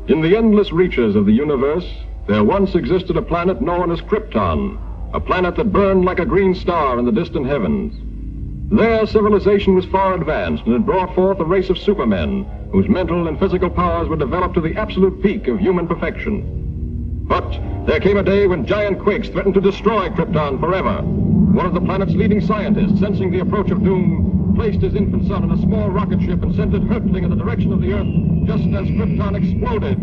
In the endless reaches of the universe, there once existed a planet known as Krypton, a planet that burned like a green star in the distant heavens. There, civilization was far advanced and had brought forth a race of supermen whose mental and physical powers were developed to the absolute peak of human perfection. But there came a day when giant quakes threatened to destroy Krypton forever. One of the planet's leading scientists, sensing the approach of doom, placed his infant son in a small rocket ship and sent it hurtling in the direction of the Earth just as Krypton exploded.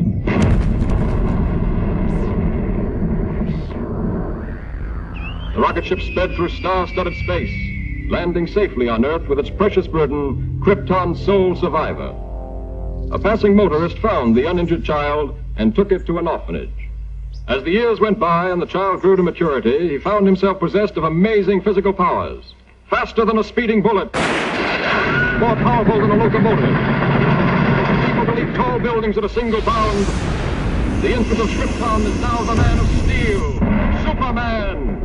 The rocket ship sped through star-studded space, landing safely on Earth with its precious burden, Krypton's sole survivor. A passing motorist found the uninjured child and took it to an orphanage. As the years went by and the child grew to maturity, he found himself possessed of amazing physical powers. Faster than a speeding bullet, more powerful than a locomotive, able to leap tall buildings at a single bound. The infant of Krypton is now the man of steel, Superman.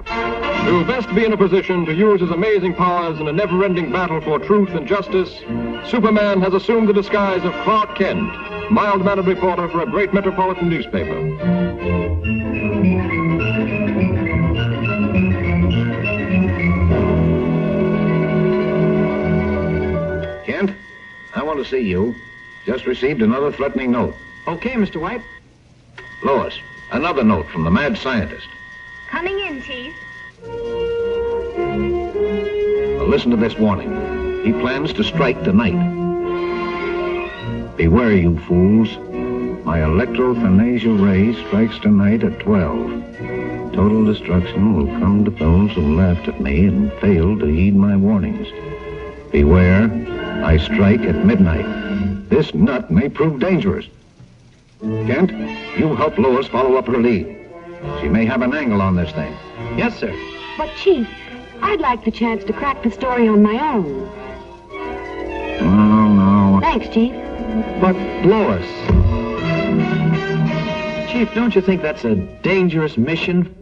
To best be in a position to use his amazing powers in a never-ending battle for truth and justice, Superman has assumed the disguise of Clark Kent, mild-mannered reporter for a great metropolitan newspaper. Kent, I want to see you. Just received another threatening note. Okay, Mr. White. Lois, another note from the mad scientist. Coming in, Chief. Now listen to this warning. He plans to strike tonight. Beware, you fools. My electrophanesia ray strikes tonight at 12. Total destruction will come to those who laughed at me and failed to heed my warnings. Beware, I strike at midnight. This nut may prove dangerous. Kent, you help Lois follow up her lead. She may have an angle on this thing. Yes, sir. But, Chief, I'd like the chance to crack the story on my own. No. Thanks, Chief. But, Lois... Chief, don't you think that's a dangerous mission?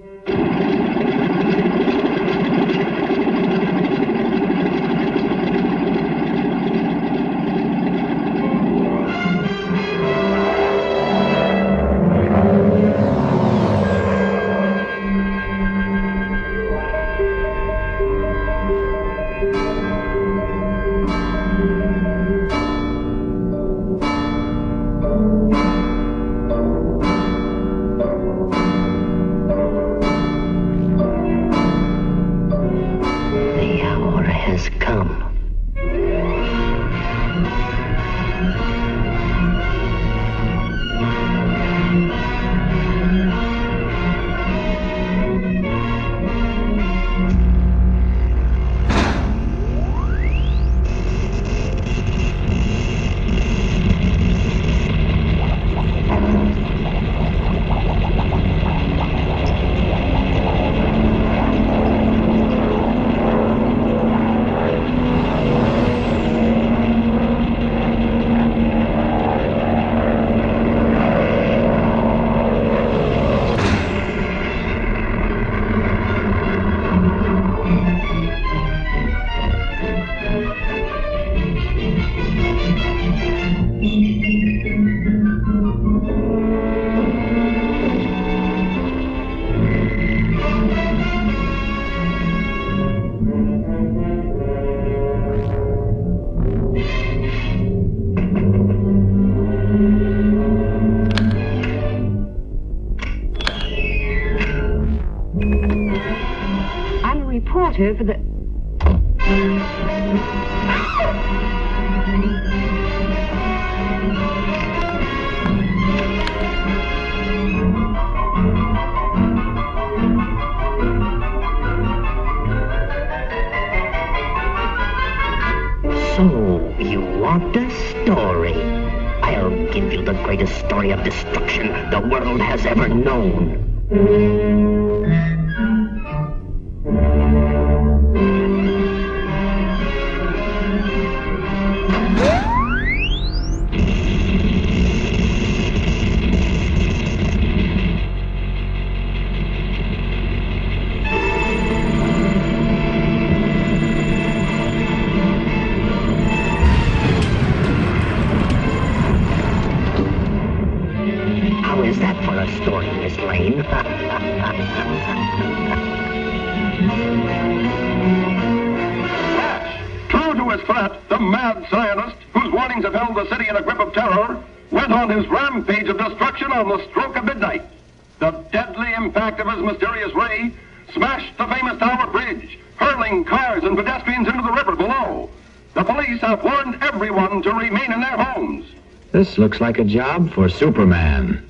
For the... So, you want a story? I'll give you the greatest story of destruction the world has ever known. story, Miss Lane. True to his threat, the mad scientist, whose warnings have held the city in a grip of terror, went on his rampage of destruction on the stroke of midnight. The deadly impact of his mysterious ray smashed the famous Tower Bridge, hurling cars and pedestrians into the river below. The police have warned everyone to remain in their homes. This looks like a job for Superman.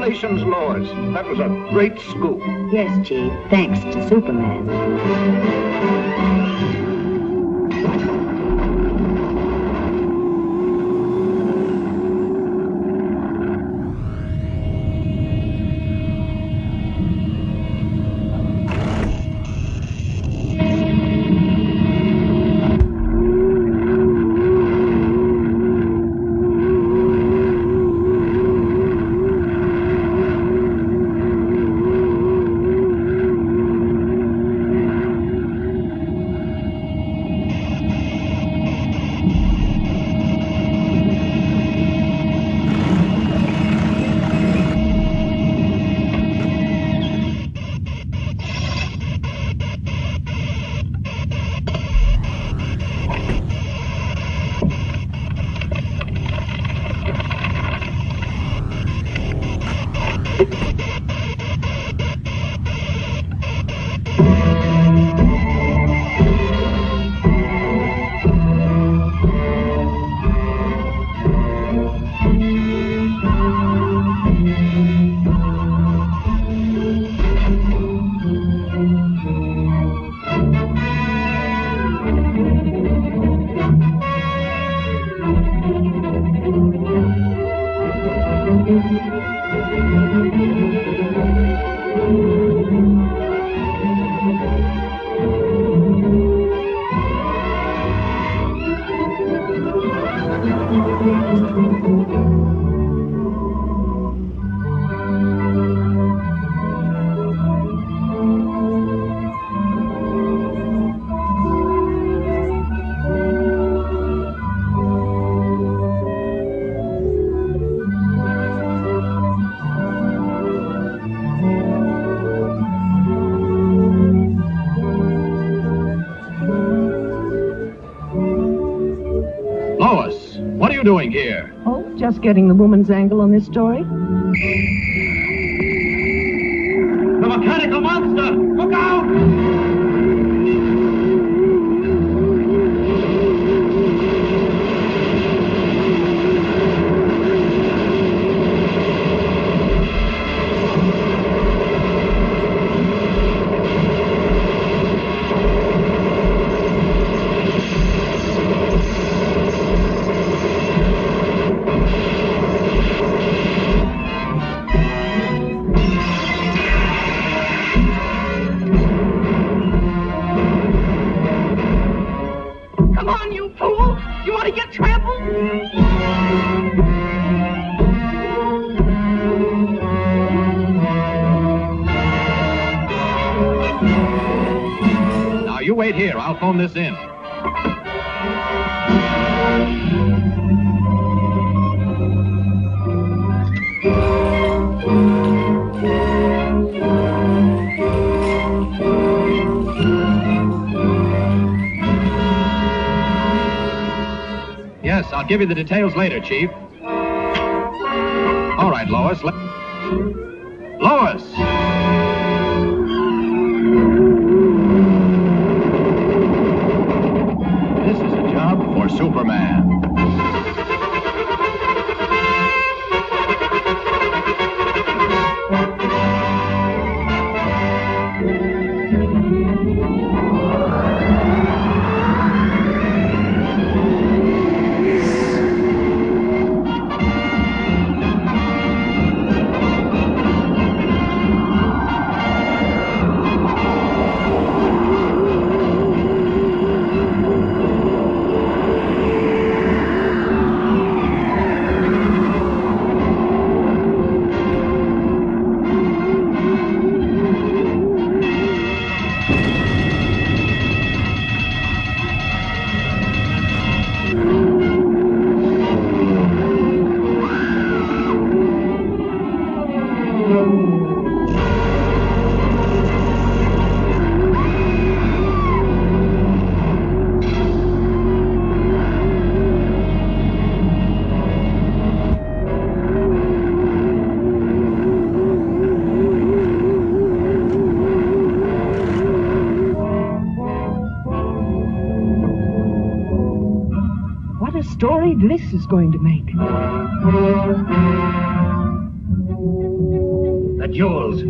Congratulations, Lois. That was a great scoop. Yes, Chief. Thanks to Superman. Lois, what are you doing here? Oh, just getting the woman's angle on this story. The mechanical monster! Look out! Come on, you fool! You want to get trampled? Now, you wait here. I'll phone this in. Yes, I'll give you the details later, Chief. All right, Lois. Lois! This is a job for Superman. What a story this is going to make. The jewels.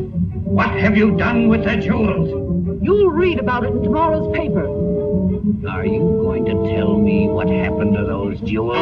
What have you done with the jewels? You'll read about it in tomorrow's paper. Are you going to tell me what happened to those jewels?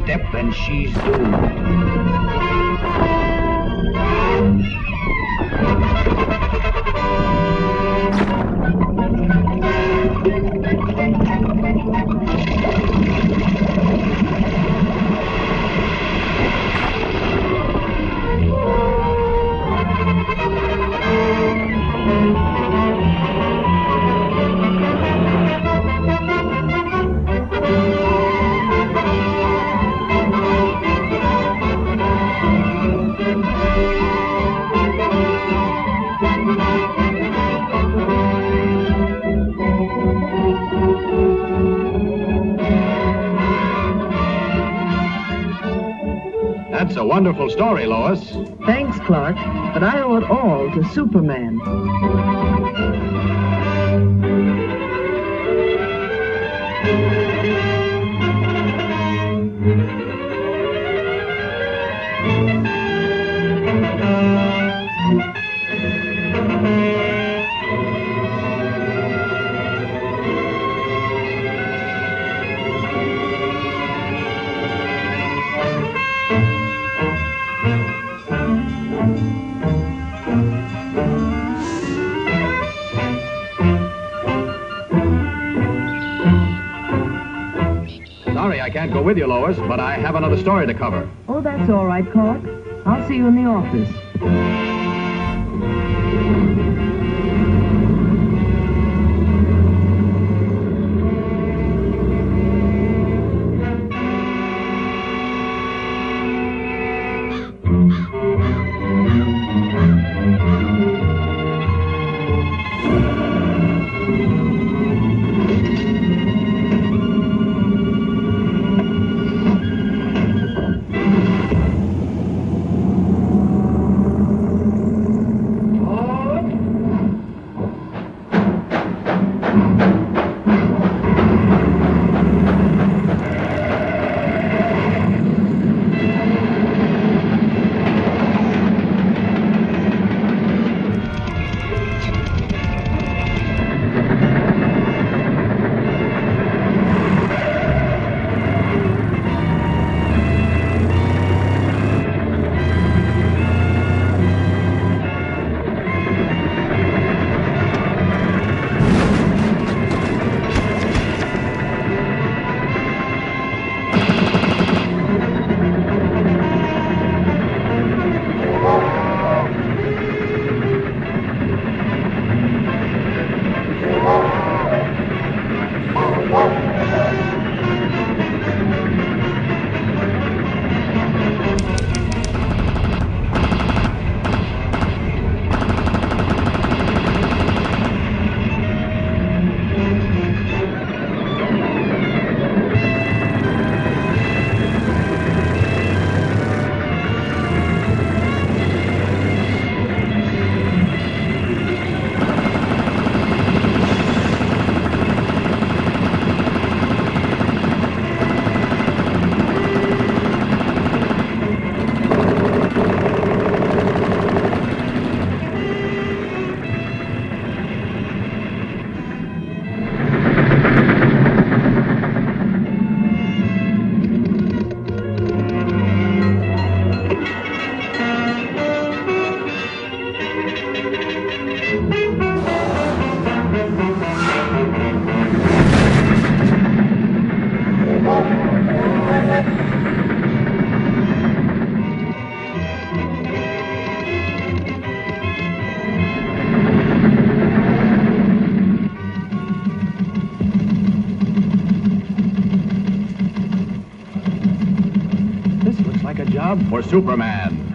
step and she's doomed. That's a wonderful story, Lois. Thanks, Clark, but I owe it all to Superman. Sorry I can't go with you, Lois, but I have another story to cover. Oh, that's all right, Clark. I'll see you in the office. Job for Superman.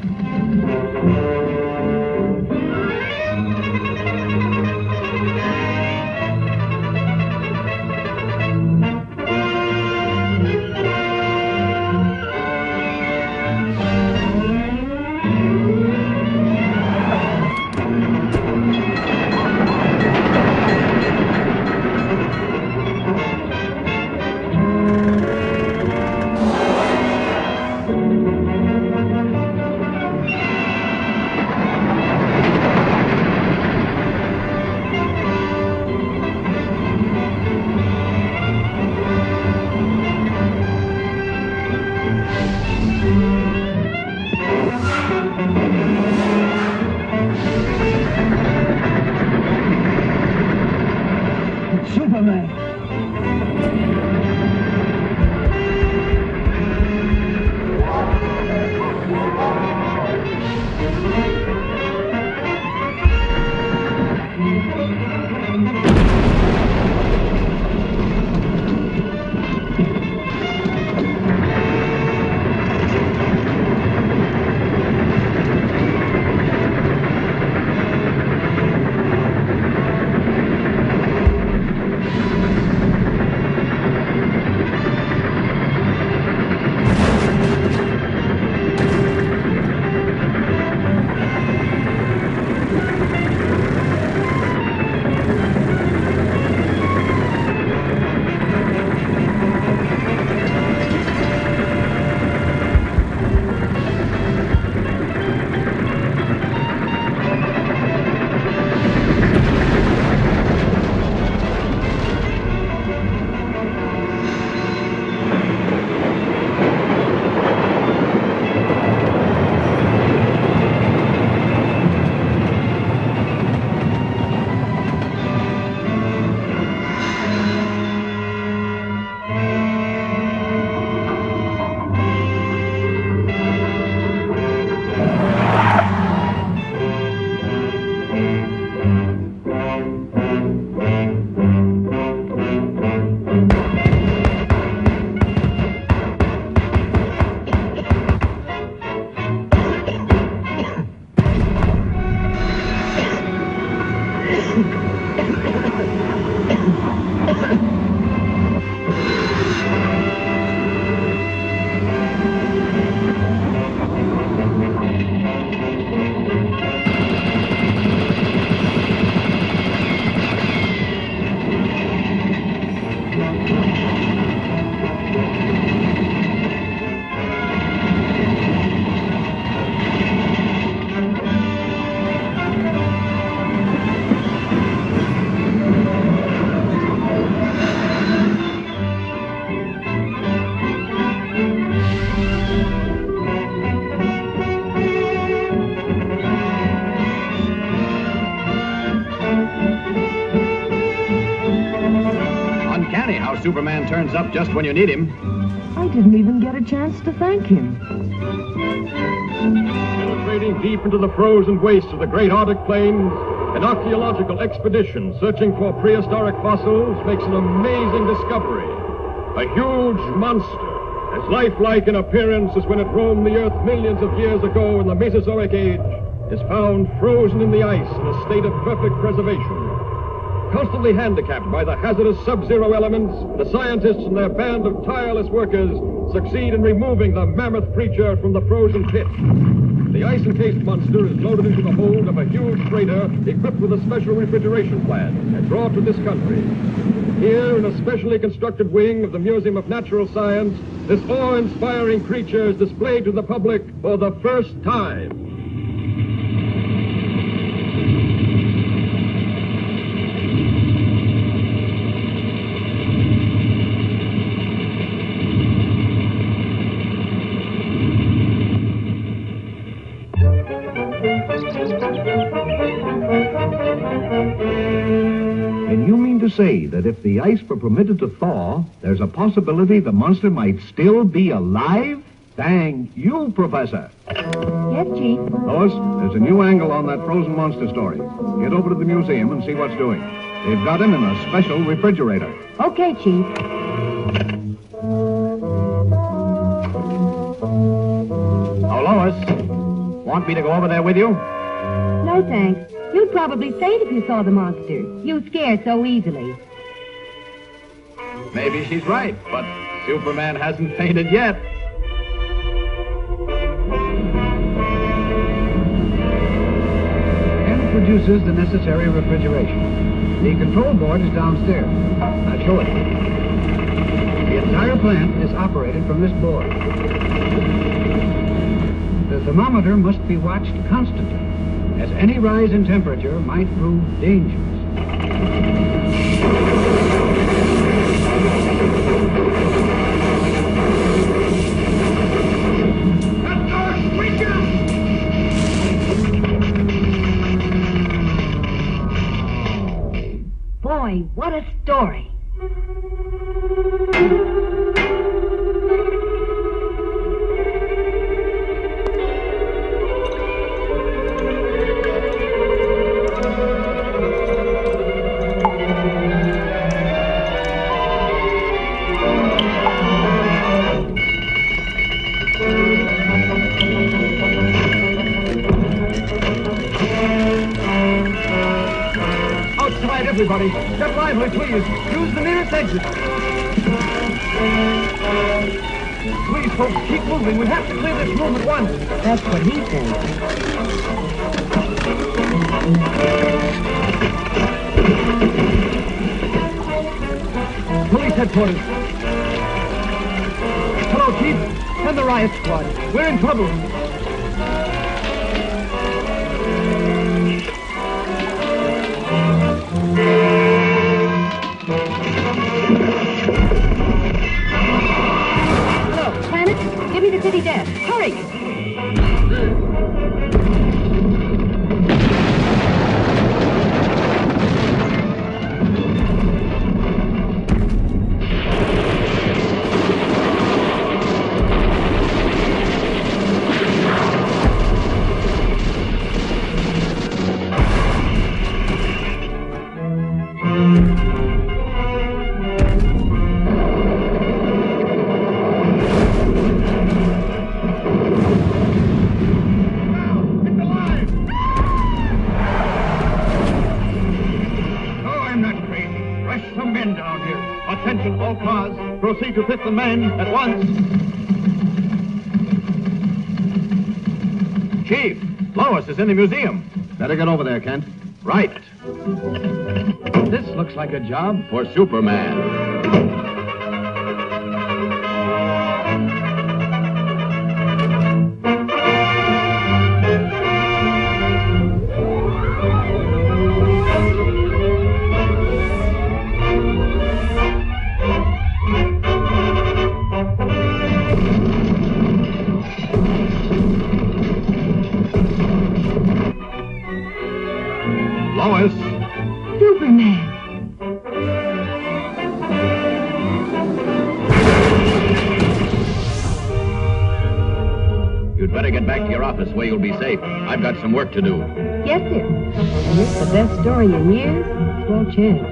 Superman. Superman turns up just when you need him. I didn't even get a chance to thank him. Penetrating deep into the frozen wastes of the great Arctic plains, an archaeological expedition searching for prehistoric fossils makes an amazing discovery. A huge monster, as lifelike in appearance as when it roamed the Earth millions of years ago in the Mesozoic Age, is found frozen in the ice in a state of perfect preservation. Constantly handicapped by the hazardous sub-zero elements, the scientists and their band of tireless workers succeed in removing the mammoth creature from the frozen pit. The ice-encased monster is loaded into the hold of a huge freighter equipped with a special refrigeration plant and brought to this country. Here, in a specially constructed wing of the Museum of Natural Science, this awe-inspiring creature is displayed to the public for the first time. And you mean to say that if the ice were permitted to thaw, there's a possibility the monster might still be alive? Thank you, Professor. Yes, Chief. Lois, there's a new angle on that frozen monster story. Get over to the museum and see what's doing. They've got him in a special refrigerator. Okay, Chief. Oh, Lois, want me to go over there with you? No, thanks. You'd probably faint if you saw the monster. You scare so easily. Maybe she's right, but Superman hasn't fainted yet. And produces the necessary refrigeration. The control board is downstairs. I'll show it. The entire plant is operated from this board. The thermometer must be watched constantly, as any rise in temperature might prove dangerous. Boy, what What a story. Outside, everybody. Get lively, please. Use the nearest exit. Please, folks, keep moving. We have to clear this room at once. That's what he thinks. Police headquarters. Hello, Chief. And the riot squad. We're in trouble. Hello, Planet. Give me the city desk. Hurry. Attention, all cars. Proceed to fit the men at once. Chief, Lois is in the museum. Better get over there, Kent. Right. This looks like a job for Superman. Lois. Superman. You'd better get back to your office where you'll be safe. I've got some work to do. Yes, sir. And it's the best story in years. Well, chance.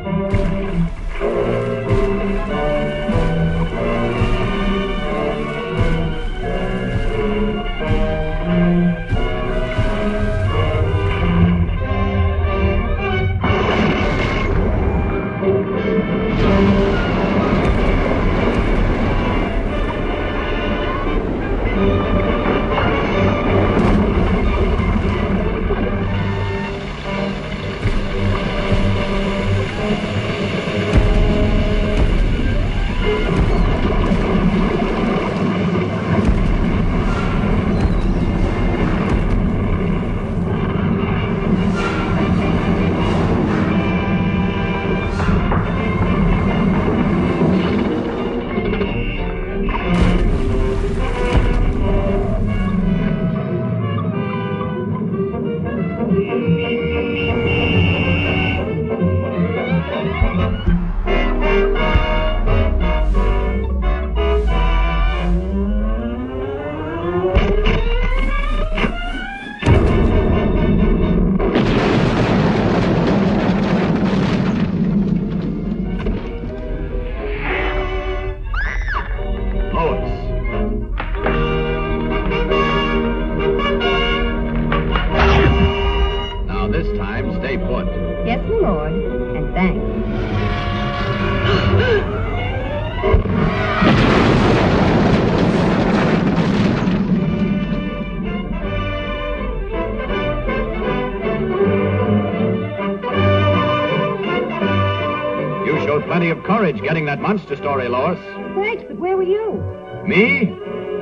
Yes, my lord, and thanks. You showed plenty of courage getting that monster story, Lois. Thanks, but where were you? Me?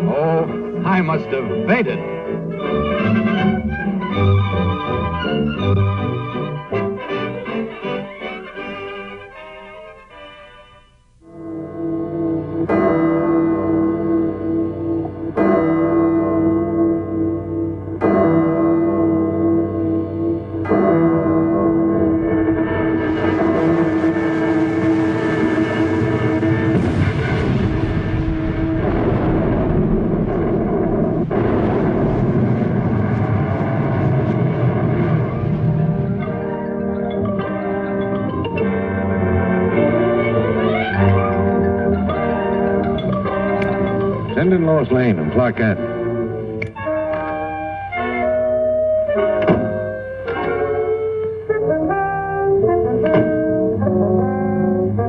Oh, I must have fainted. Send in Lois Lane and Clark Kent.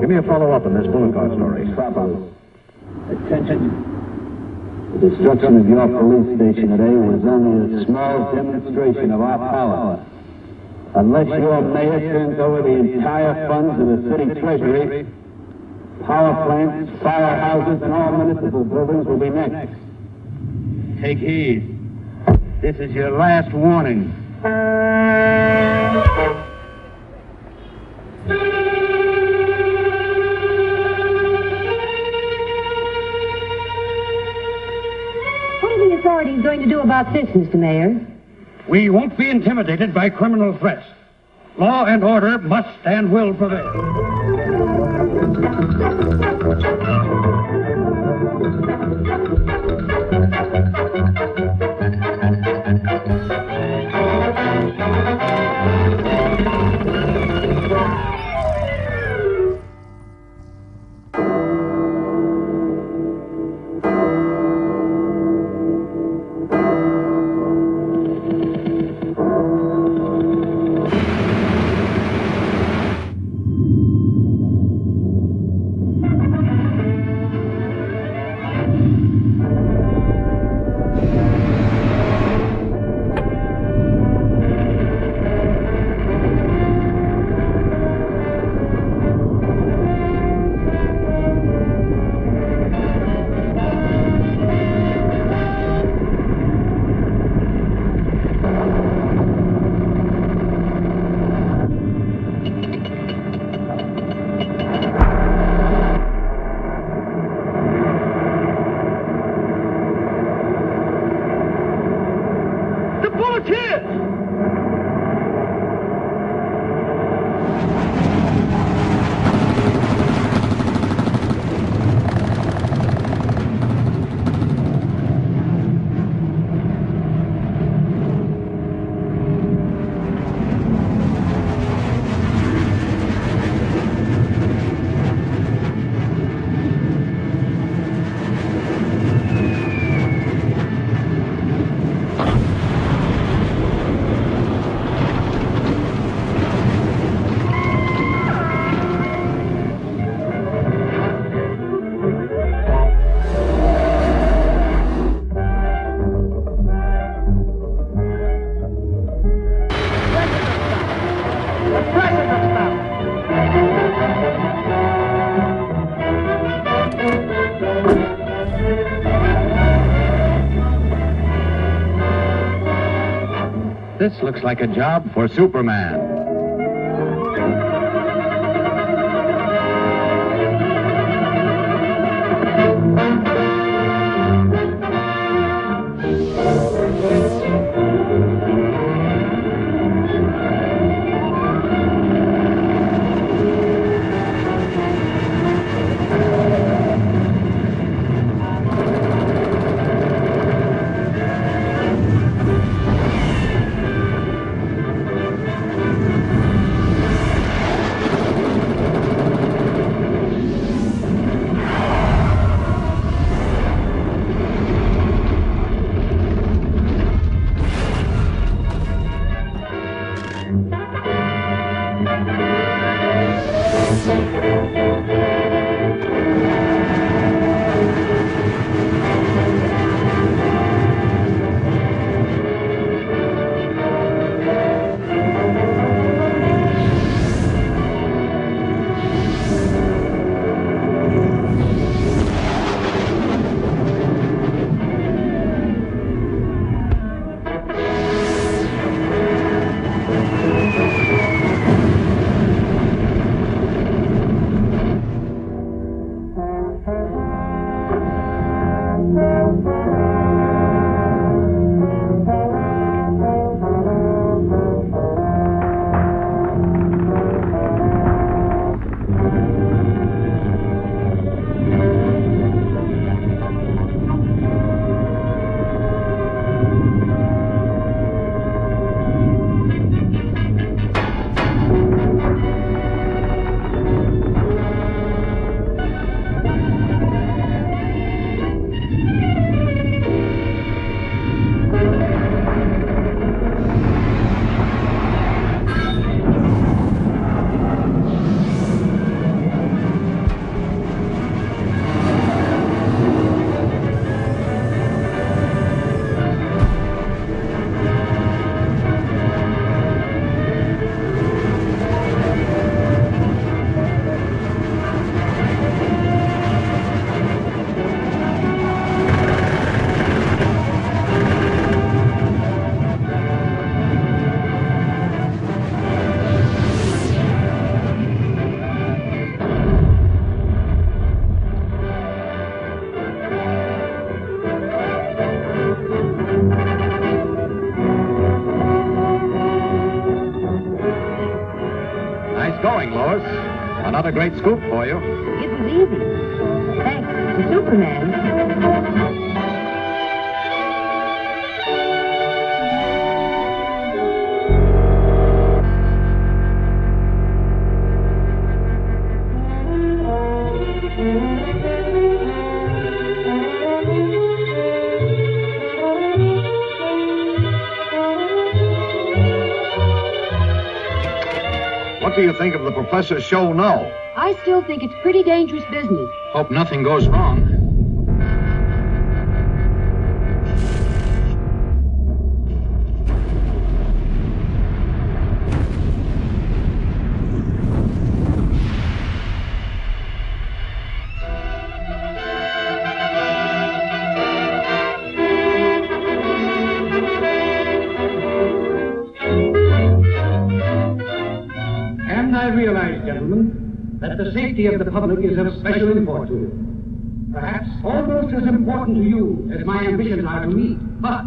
Give me a follow-up on this bullet car story. Attention. The destruction of your police station today was only a small demonstration of our power. Unless your mayor turns over the entire funds of the city treasury, power plants, firehouses, and all municipal buildings will be next. Take heed. This is your last warning. What are the authorities going to do about this, Mr. Mayor? We won't be intimidated by criminal threats. Law and order must and will prevail. This looks like a job for Superman. a great scoop for you. It was easy. Thanks to Superman. What do you think of the professor's show now? I still think it's pretty dangerous business. Hope nothing goes wrong. I realize, gentlemen, that the safety of the public is of special import to you. Perhaps almost as important to you as my ambitions are to me. But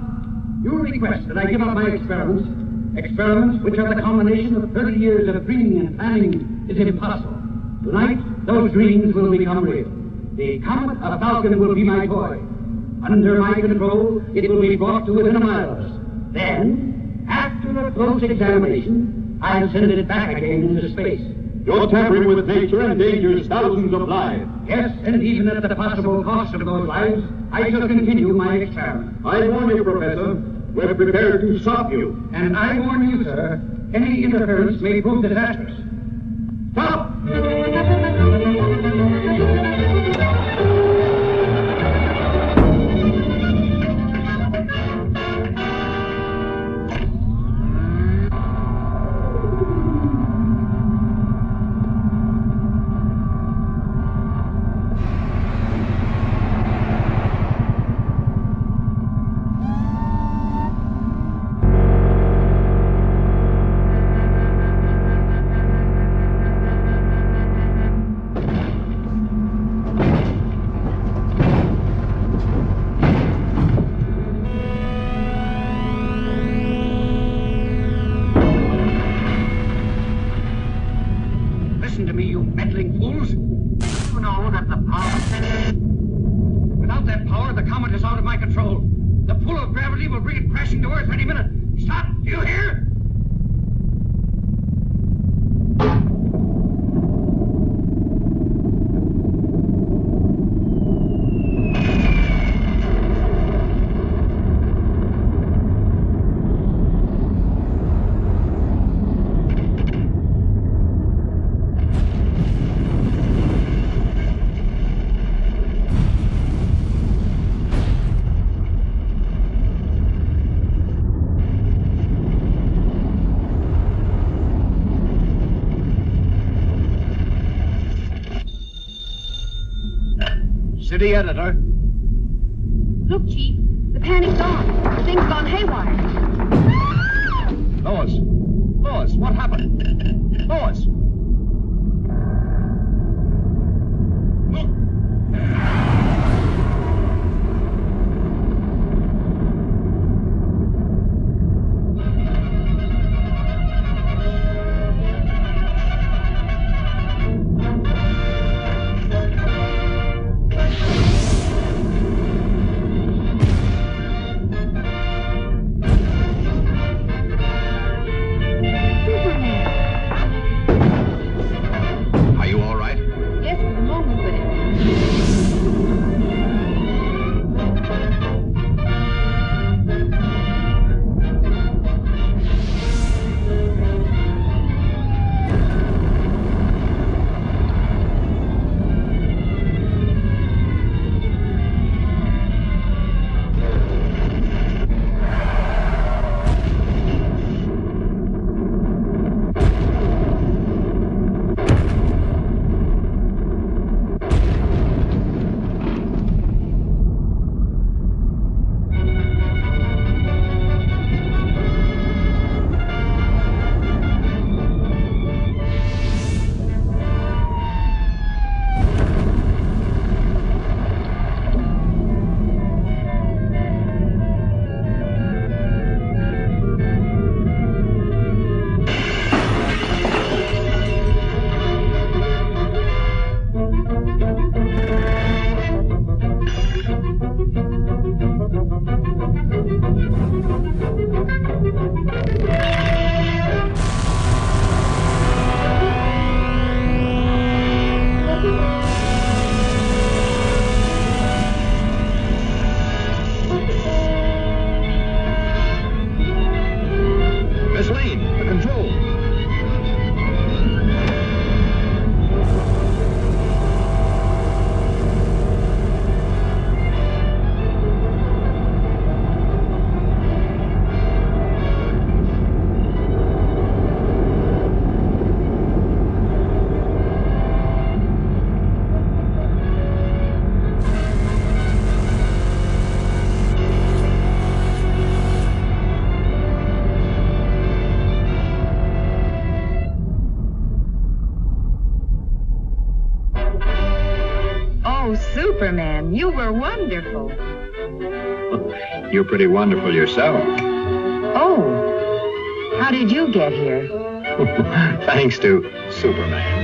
you request that I give up my experiments which are the combination of 30 years of dreaming and planning is impossible. Tonight, those dreams will become real. The Comet of Falcon will be my toy. Under my control, it will be brought to within a mile of us. Then, after a close examination, I'll send it back again into space. You're tampering with nature and endangers thousands of lives. Yes, and even at the possible cost of those lives, I shall continue my experiment. I warn you, Professor, we're prepared to stop you. And I warn you, sir, any interference may prove disastrous. Stop! Listen to me, you meddling fools. You know that the power... Without that power, the comet is out of my control. The pull of gravity will bring it crashing to Earth any minute. Stop! Do you hear? City editor. Look, Chief, the panic's on. The thing's gone haywire. Lois. Lois, what happened? Lois. Miss Lane, the control. Oh, Superman, you were wonderful. You're pretty wonderful yourself. Oh, how did you get here? Thanks to Superman.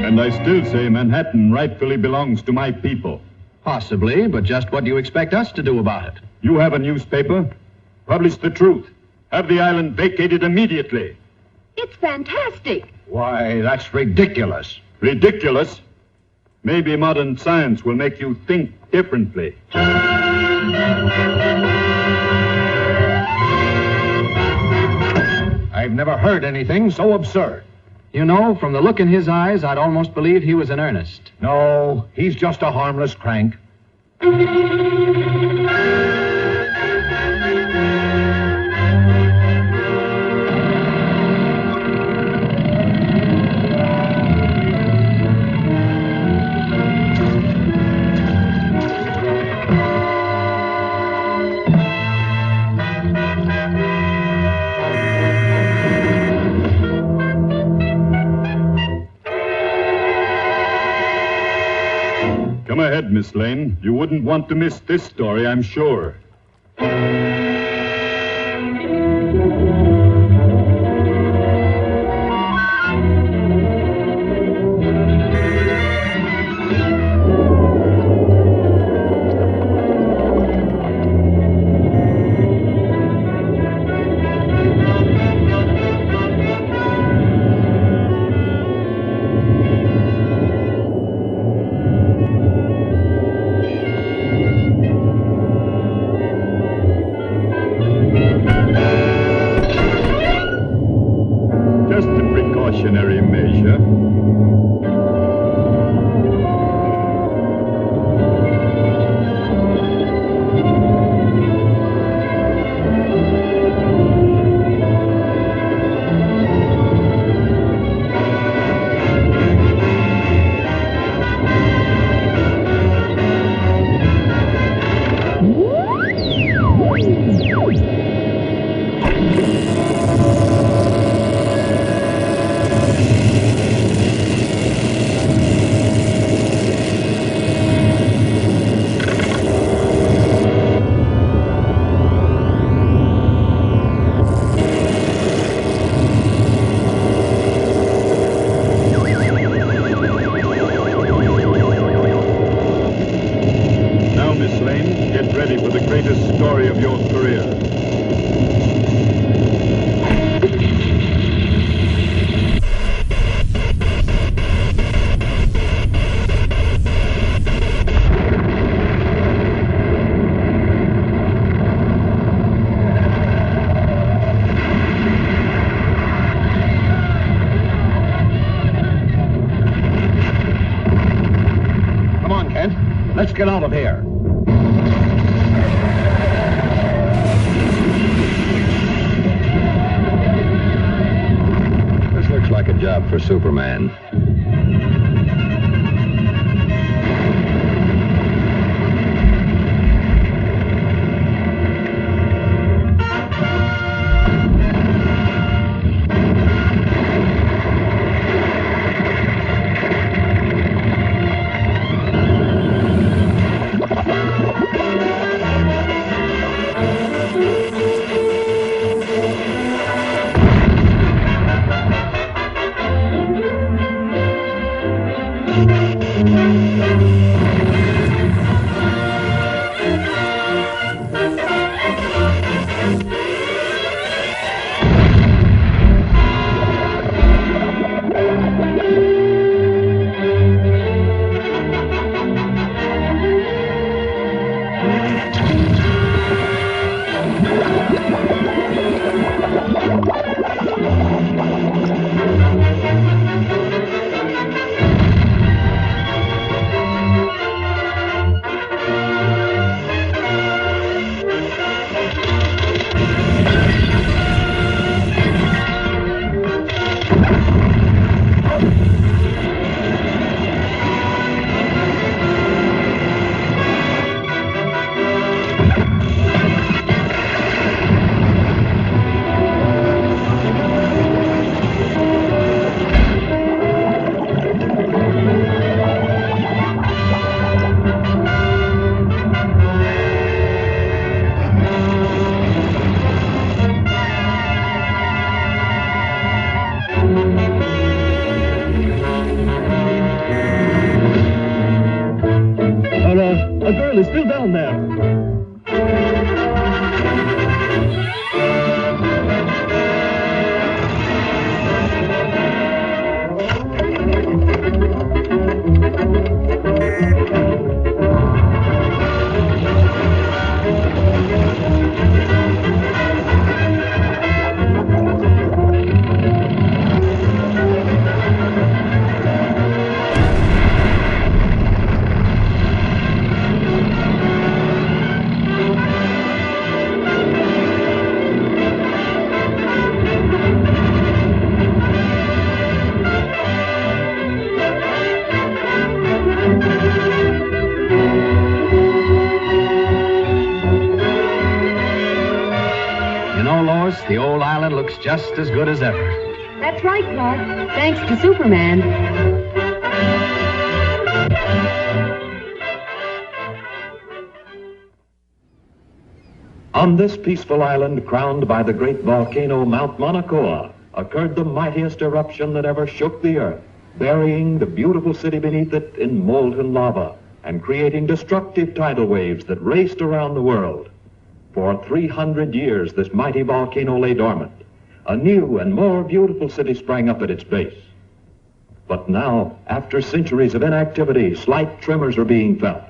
And I still say Manhattan rightfully belongs to my people. Possibly, but just what do you expect us to do about it? You have a newspaper. Publish the truth. Have the island vacated immediately. It's fantastic. Why, that's ridiculous. Ridiculous? Maybe modern science will make you think differently. I've never heard anything so absurd. You know, from the look in his eyes, I'd almost believe he was in earnest. No, he's just a harmless crank. Come ahead, Miss Lane. You wouldn't want to miss this story, I'm sure. greatest story of your career. Come on, Kent. Let's get out of here. This looks like a job for Superman. A girl is still down there. The old island looks just as good as ever. That's right, Clark. Thanks to Superman. On this peaceful island, crowned by the great volcano Mount Mauna Kea, occurred the mightiest eruption that ever shook the earth, burying the beautiful city beneath it in molten lava and creating destructive tidal waves that raced around the world. For 300 years, this mighty volcano lay dormant. A new and more beautiful city sprang up at its base. But now, after centuries of inactivity, slight tremors are being felt.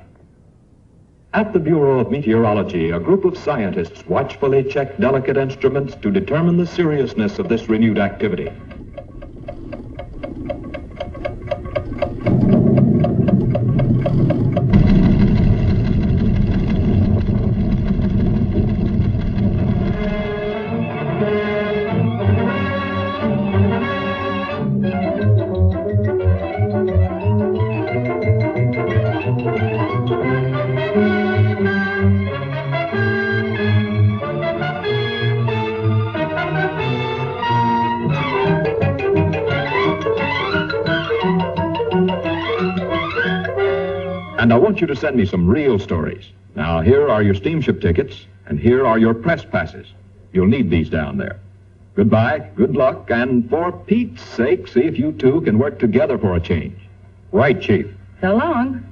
At the Bureau of Meteorology, a group of scientists watchfully check delicate instruments to determine the seriousness of this renewed activity. And I want you to send me some real stories. Now, here are your steamship tickets, and here are your press passes. You'll need these down there. Goodbye, good luck, and for Pete's sake, see if you two can work together for a change. Right, Chief? So long.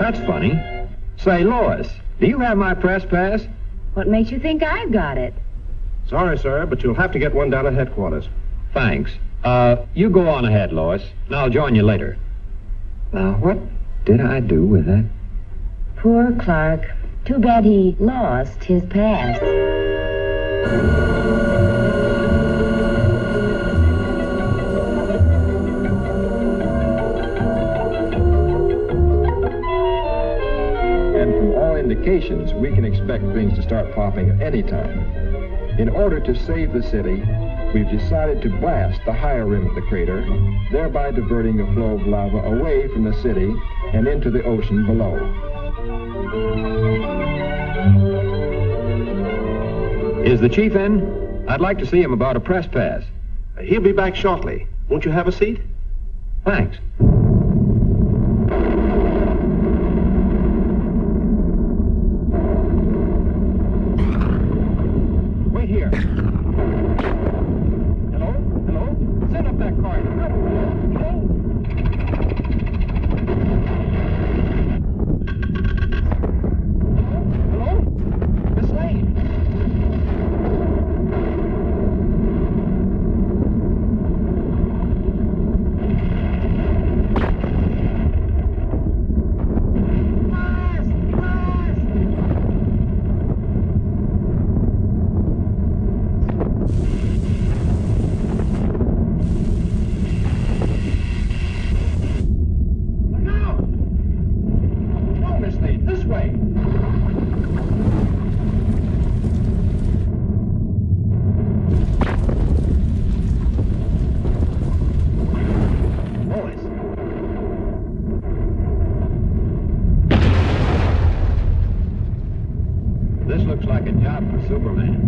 That's funny. Say, Lois, do you have my press pass? What makes you think I've got it? Sorry, sir, but you'll have to get one down at headquarters. Thanks. You go on ahead, Lois, and I'll join you later. Now, what did I do with that? Poor Clark. Too bad he lost his pass. And from all indications, we can expect things to start popping at any time. In order to save the city, we've decided to blast the higher rim of the crater, thereby diverting the flow of lava away from the city and into the ocean below. Is the chief in? I'd like to see him about a press pass. He'll be back shortly. Won't you have a seat? Thanks. Wait here. Hello? Hello? Send up that car. Hello? Hello? Miss Lane. This looks like a job for Superman.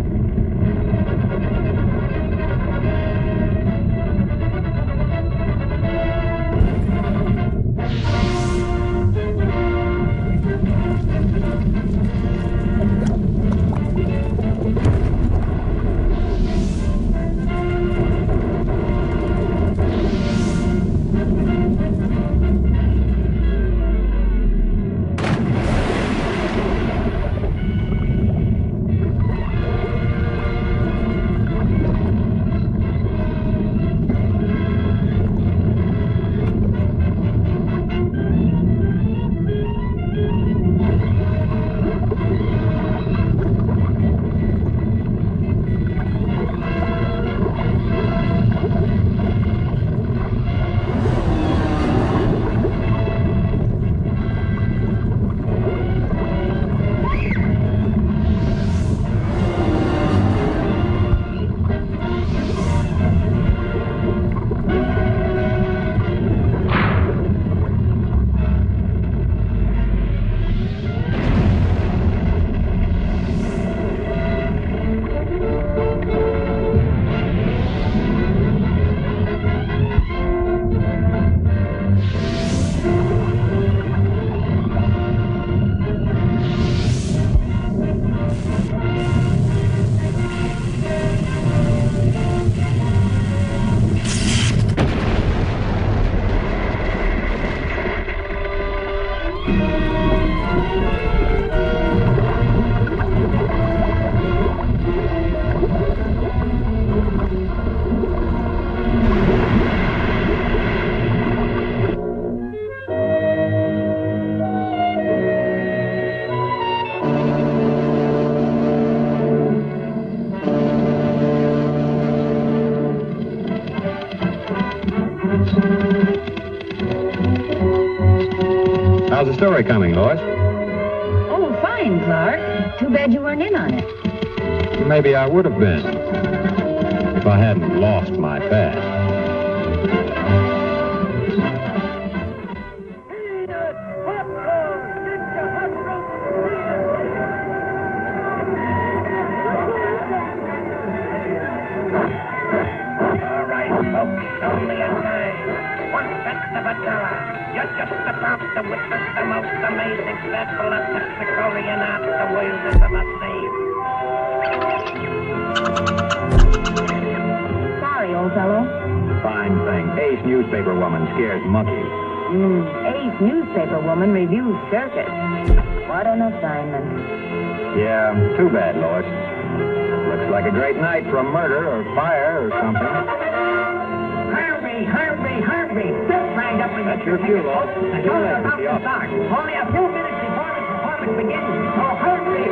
How's the story coming, Lois? Oh, fine, Clark. Too bad you weren't in on it. Maybe I would have been if I hadn't lost my pass. Sorry, old fellow. Fine thing. Ace newspaper woman scares monkeys. Ace newspaper woman reviews circus. What an assignment. Yeah, too bad, Lois. Looks like a great night for a murder or fire or something. Hurry! Step right up and That's your cue, Lois. The show's about to start. Only a few minutes before the performance begins. So hurry!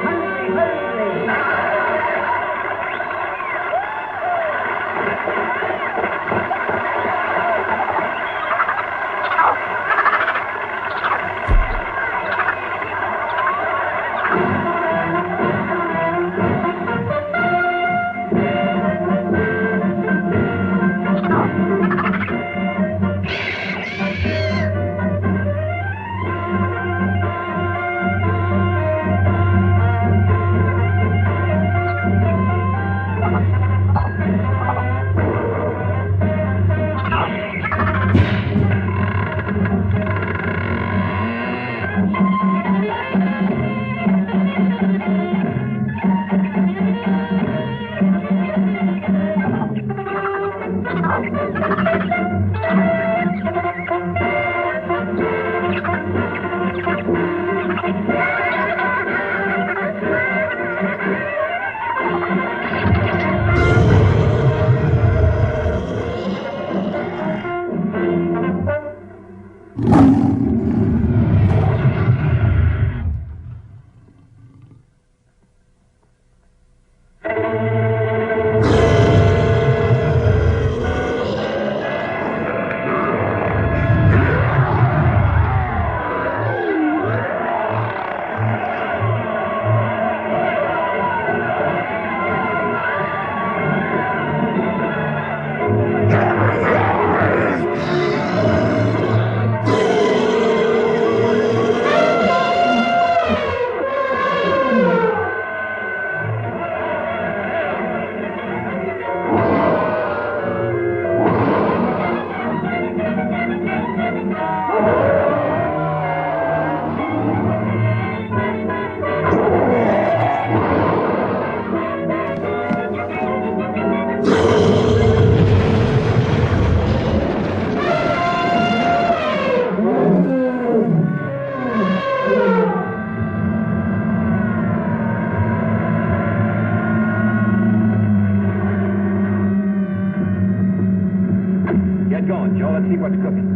Get going, Joe. Let's see what's cooking.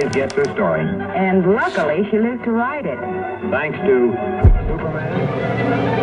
always gets her story. And luckily, she lived to write it. Thanks to Superman.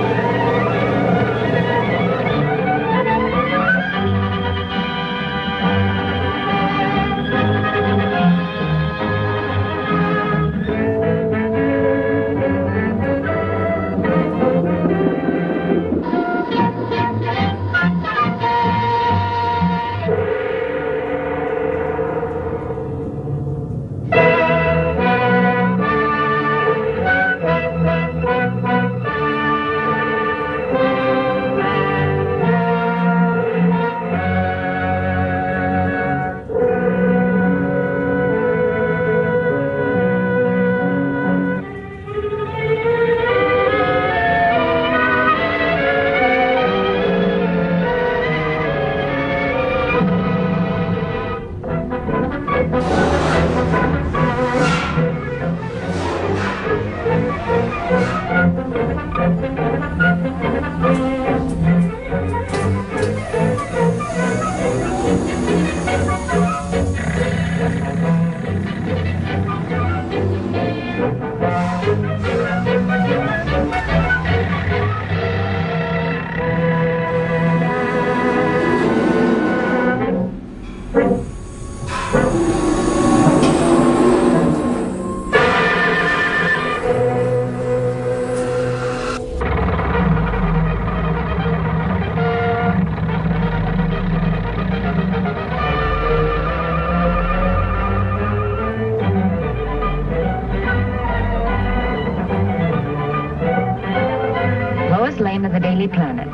Lane of the Daily Planet.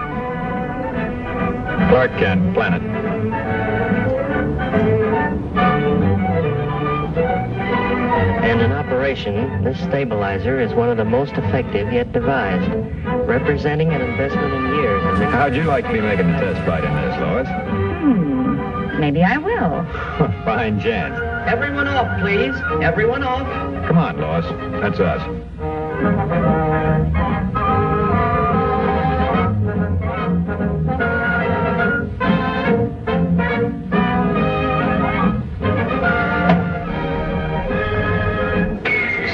Clark Kent, Planet. And in operation, this stabilizer is one of the most effective yet devised, representing an investment in years. How'd you like to be making the test flight in this, Lois? Maybe I will. Fine chance. Everyone off, please. Everyone off. Come on, Lois. That's us.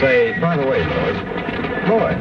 Say, by the way, Lois. Lois.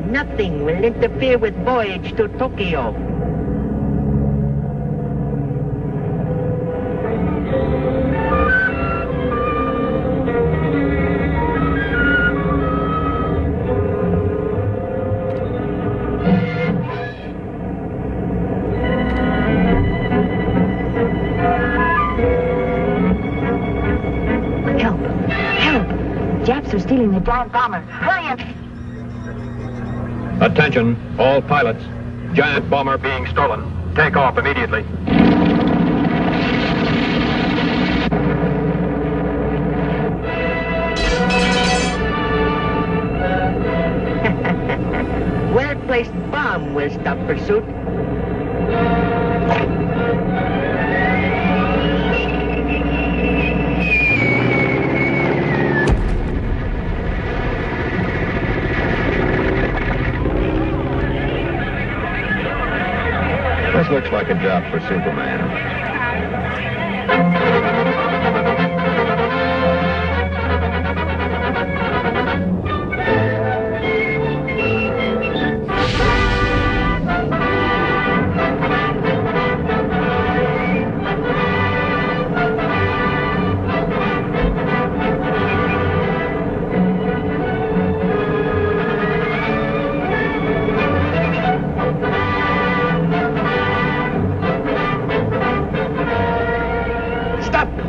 Nothing will interfere with voyage to Tokyo. Help! Help! Japs are stealing the giant bomber. Hurry! Attention, all pilots. Giant bomber being stolen. Take off immediately. Well-placed bomb will stop pursuit. This looks like a job for Superman.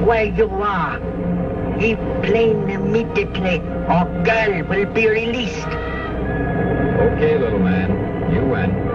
Where you are. Leave plane immediately, or girl will be released. Okay, little man. You win.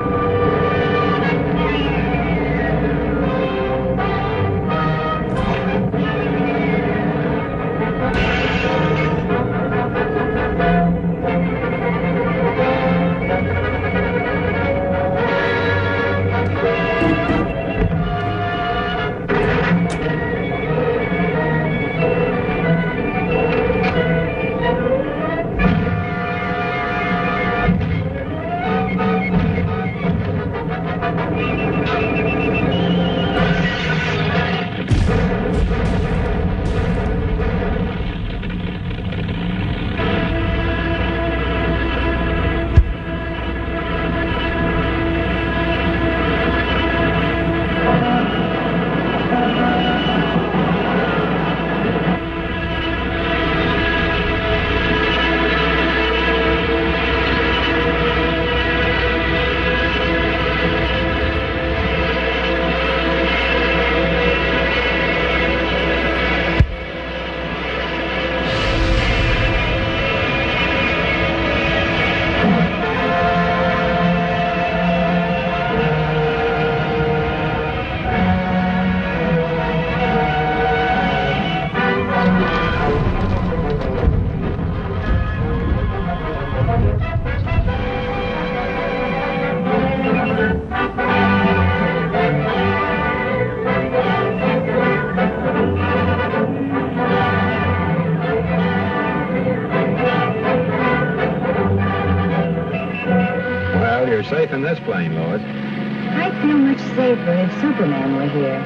You're safe in this plane, Lois. I'd feel much safer if Superman were here.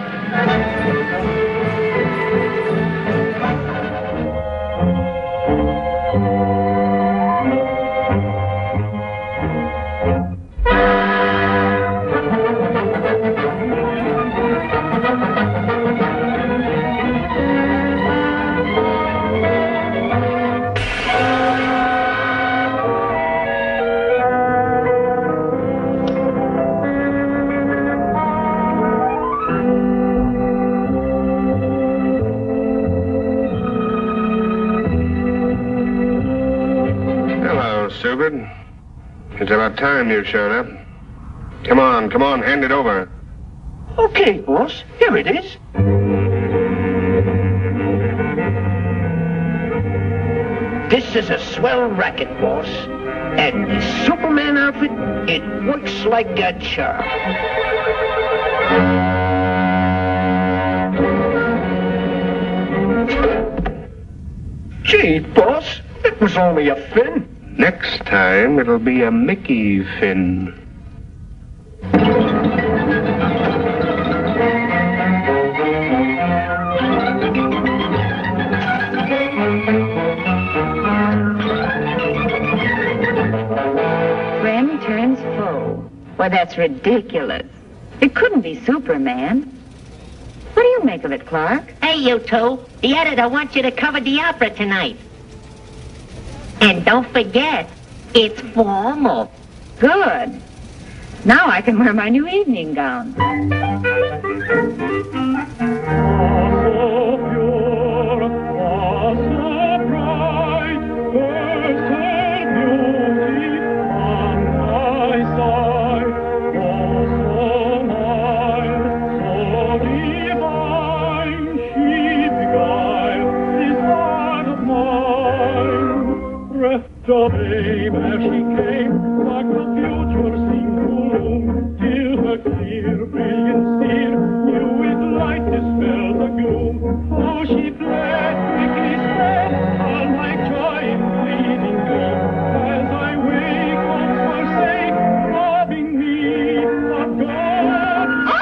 Stupid. It's about time you showed up. Come on, hand it over. Okay, boss. Here it is. This is a swell racket, boss. And the Superman outfit, it works like a charm. Gee, boss, it was only a fin. Next time, it'll be a Mickey fin. Friend turns foe. Well, that's ridiculous. It couldn't be Superman. What do you make of it, Clark? Hey, you two. The editor wants you to cover the opera tonight. And don't forget, it's formal. Good. Now I can wear my new evening gown. The babe as she came, like the future seemed to loom, till her clear, brilliant steel knew its light dispelled the gloom. How she fled, quickly spread, all my joy in fleeting gloom. As I wake, once forsake, robbing me of God.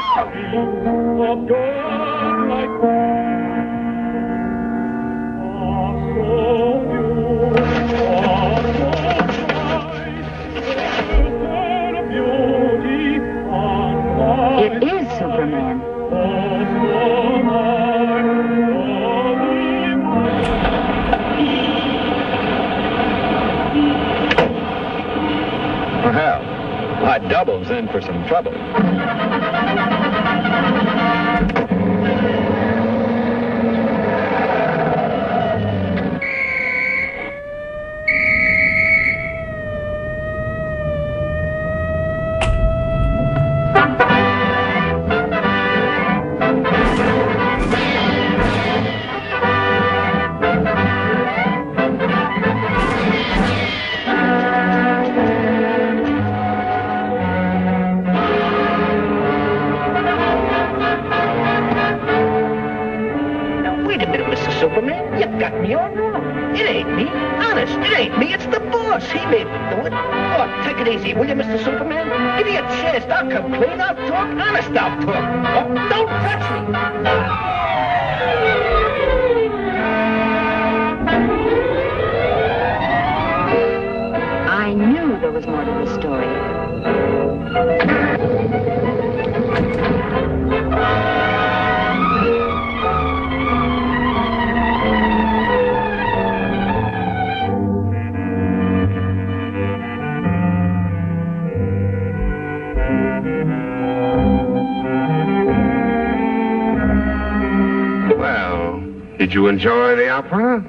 Well, my double's in for some trouble. Wait a minute, Mr. Superman. You got me all wrong. It ain't me. Honest, it ain't me. It's the boss. He made me do it. Oh, take it easy, will you, Mr. Superman? Give me a chance. I'll come clean. I'll talk. Honest, I'll talk. Oh, don't touch me. I knew there was more to the story. Well, did you enjoy the opera?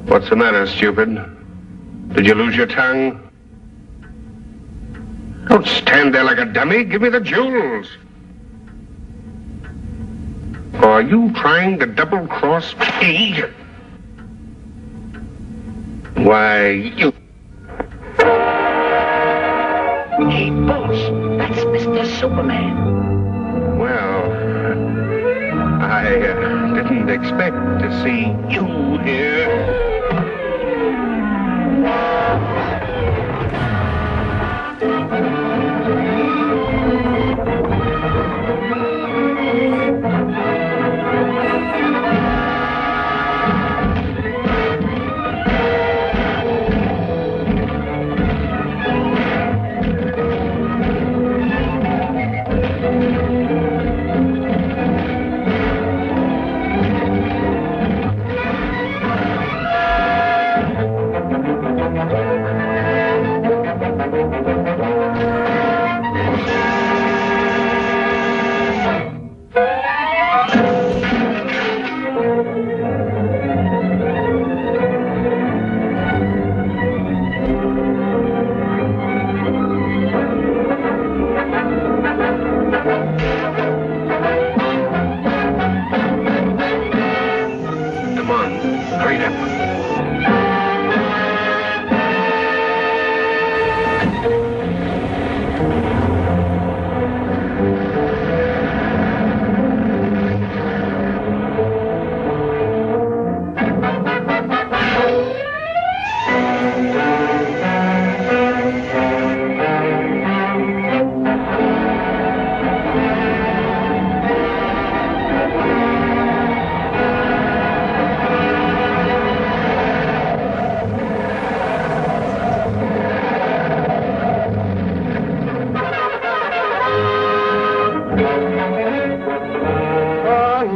What's the matter, stupid? Did you lose your tongue? Don't stand there like a dummy. Give me the jewels. Or are you trying to double-cross me? Why, you... Hey, boss. That's Mr. Superman. Well, I didn't expect to see you here.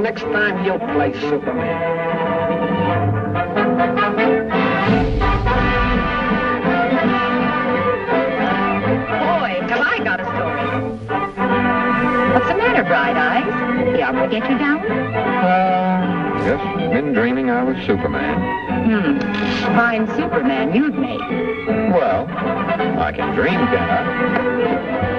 Next time you'll play Superman. Boy, have I got a story. What's the matter, Bright Eyes? The opera get you down? Just been dreaming I was Superman. Fine Superman you'd make. Well, I can dream, can I?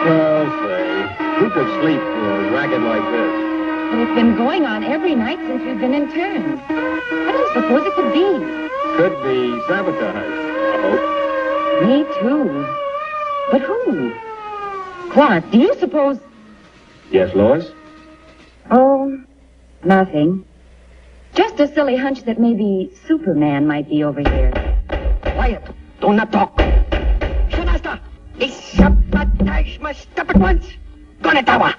Well, say, who could sleep through a racket like this? And it's been going on every night since we've been interned. What do you suppose it could be? Could be sabotage, I hope. Me too. But who? Clark, do you suppose... Yes, Lois? Oh, nothing. Just a silly hunch that maybe Superman might be over here. Quiet. Do not talk. Shunasta, a sabotage must stop at once. Konetawa.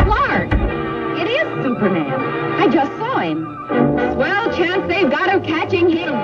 Clark! It is Superman. I just saw him. Swell chance they've got of catching him.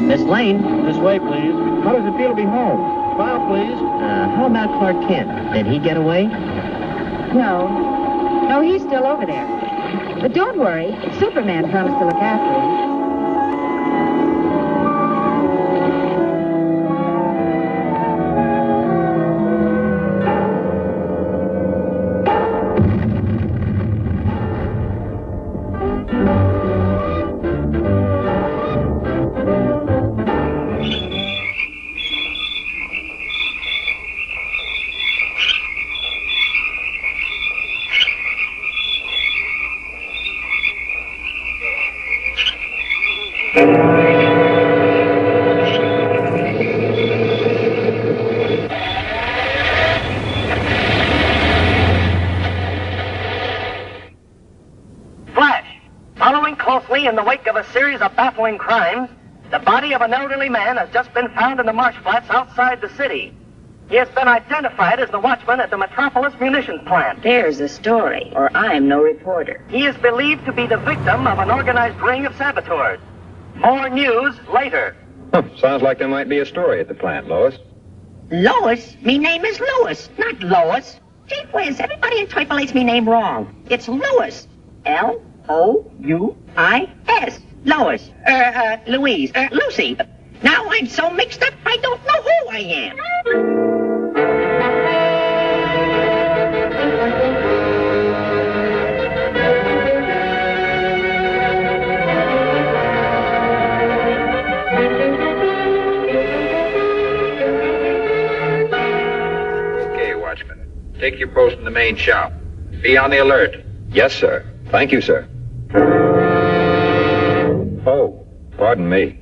Miss Lane? This way, please. How does it feel to be home? Smile, please. How about Clark Kent? Did he get away? No, he's still over there. But don't worry. Superman promised to look after him. In the wake of a series of baffling crimes, the body of an elderly man has just been found in the marsh flats outside the city. He has been identified as the watchman at the Metropolis munitions plant. There's a story, or I'm no reporter. He is believed to be the victim of an organized ring of saboteurs. More news later. Sounds like there might be a story at the plant, Lois. Lois? Me name is Louis, not Lois. Gee whiz, everybody in Twipolate's me name wrong. It's Louis. L-O-U-I-S. Lois. Louise. Lucy. Now I'm so mixed up, I don't know who I am. Okay, Watchman. Take your post in the main shop. Be on the alert. Yes, sir. Thank you, sir. Oh, pardon me.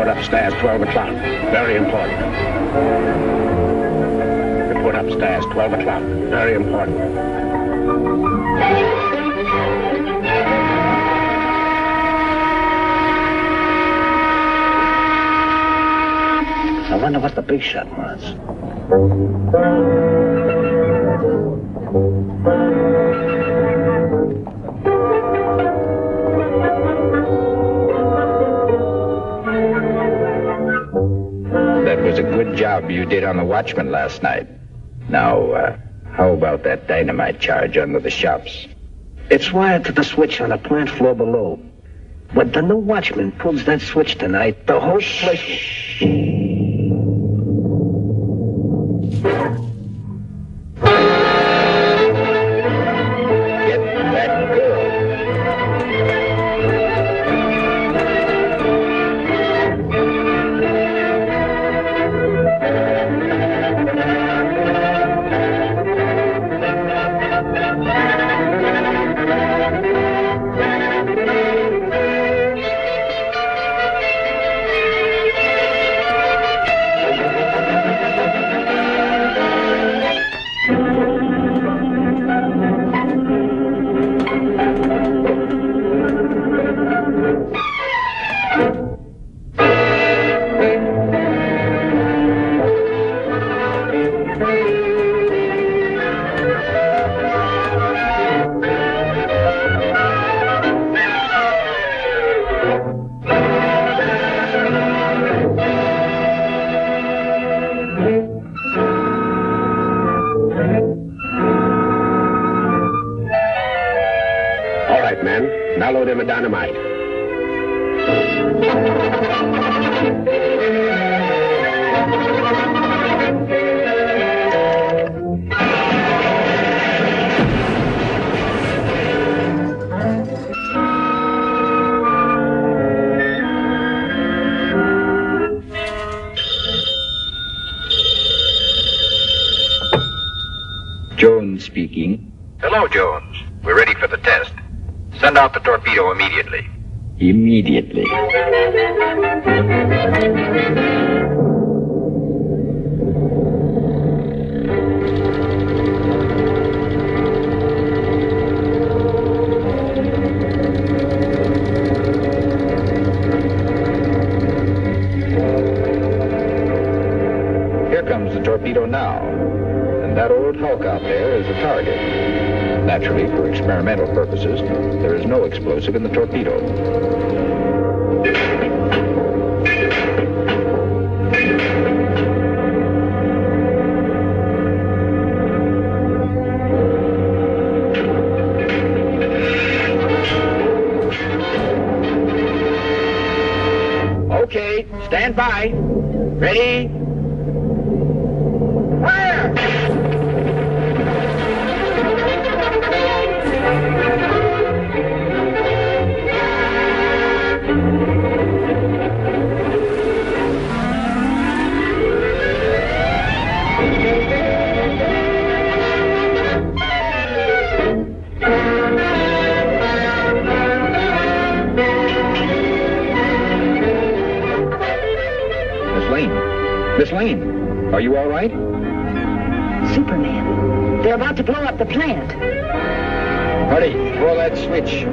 Upstairs, 12 o'clock. Very important. Report upstairs, 12 o'clock. Very important. I wonder what the big shot was. That was a good job you did on the Watchman last night. Now, how about that dynamite charge under the shops? It's wired to the switch on the plant floor below. When the new watchman pulls that switch tonight, the whole place will... Now load him with dynamite. Jones speaking. Hello, Jones. We're ready for the test. Send out the torpedo immediately. Immediately. target. Naturally, for experimental purposes, there is no explosive in the torpedo. Okay, stand by. Ready? Fire! Miss Lane, are you all right? Superman. They're about to blow up the plant. Hurry, pull that switch.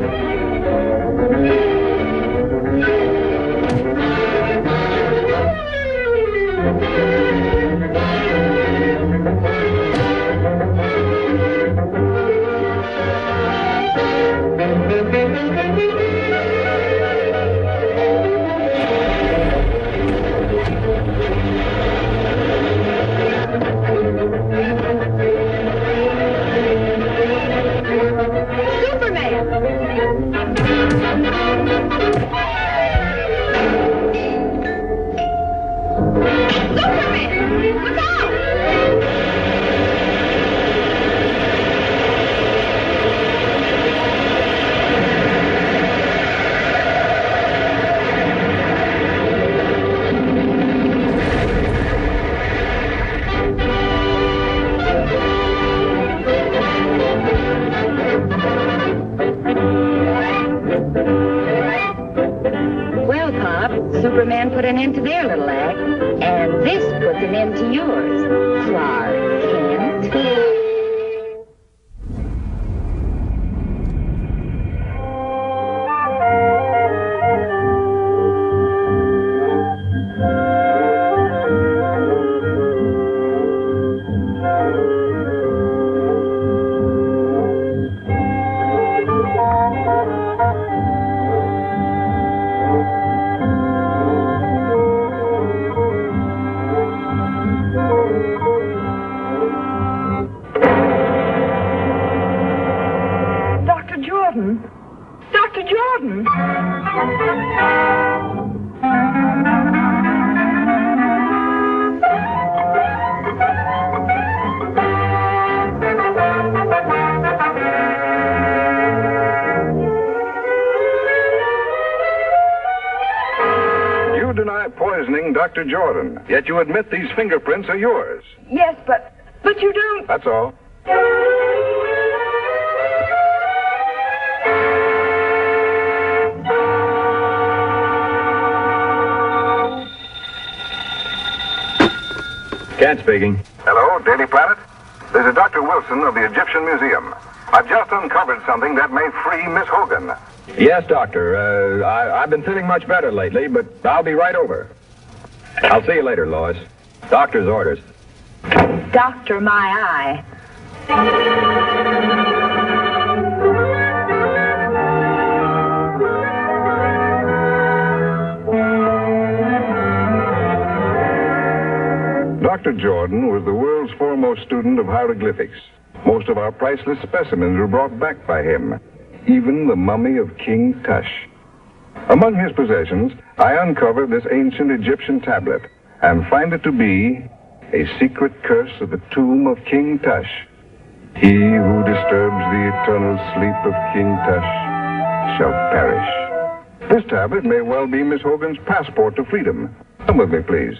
Superman put an end to their little act, and this puts an end to yours, Clark Kent. Dr. Jordan! You deny poisoning Dr. Jordan, yet you admit these fingerprints are yours. Yes, but you don't... That's all. Kent speaking. Hello, Daily Planet. This is Dr. Wilson of the Egyptian Museum. I've just uncovered something that may free Miss Hogan. Yes, Doctor. I've been feeling much better lately, but I'll be right over. I'll see you later, Lois. Doctor's orders. Doctor my eye. Dr. Jordan was the world's foremost student of hieroglyphics. Most of our priceless specimens were brought back by him, even the mummy of King Tush. Among his possessions, I uncovered this ancient Egyptian tablet and find it to be a secret curse of the tomb of King Tush. He who disturbs the eternal sleep of King Tush shall perish. This tablet may well be Miss Hogan's passport to freedom. Come with me, please.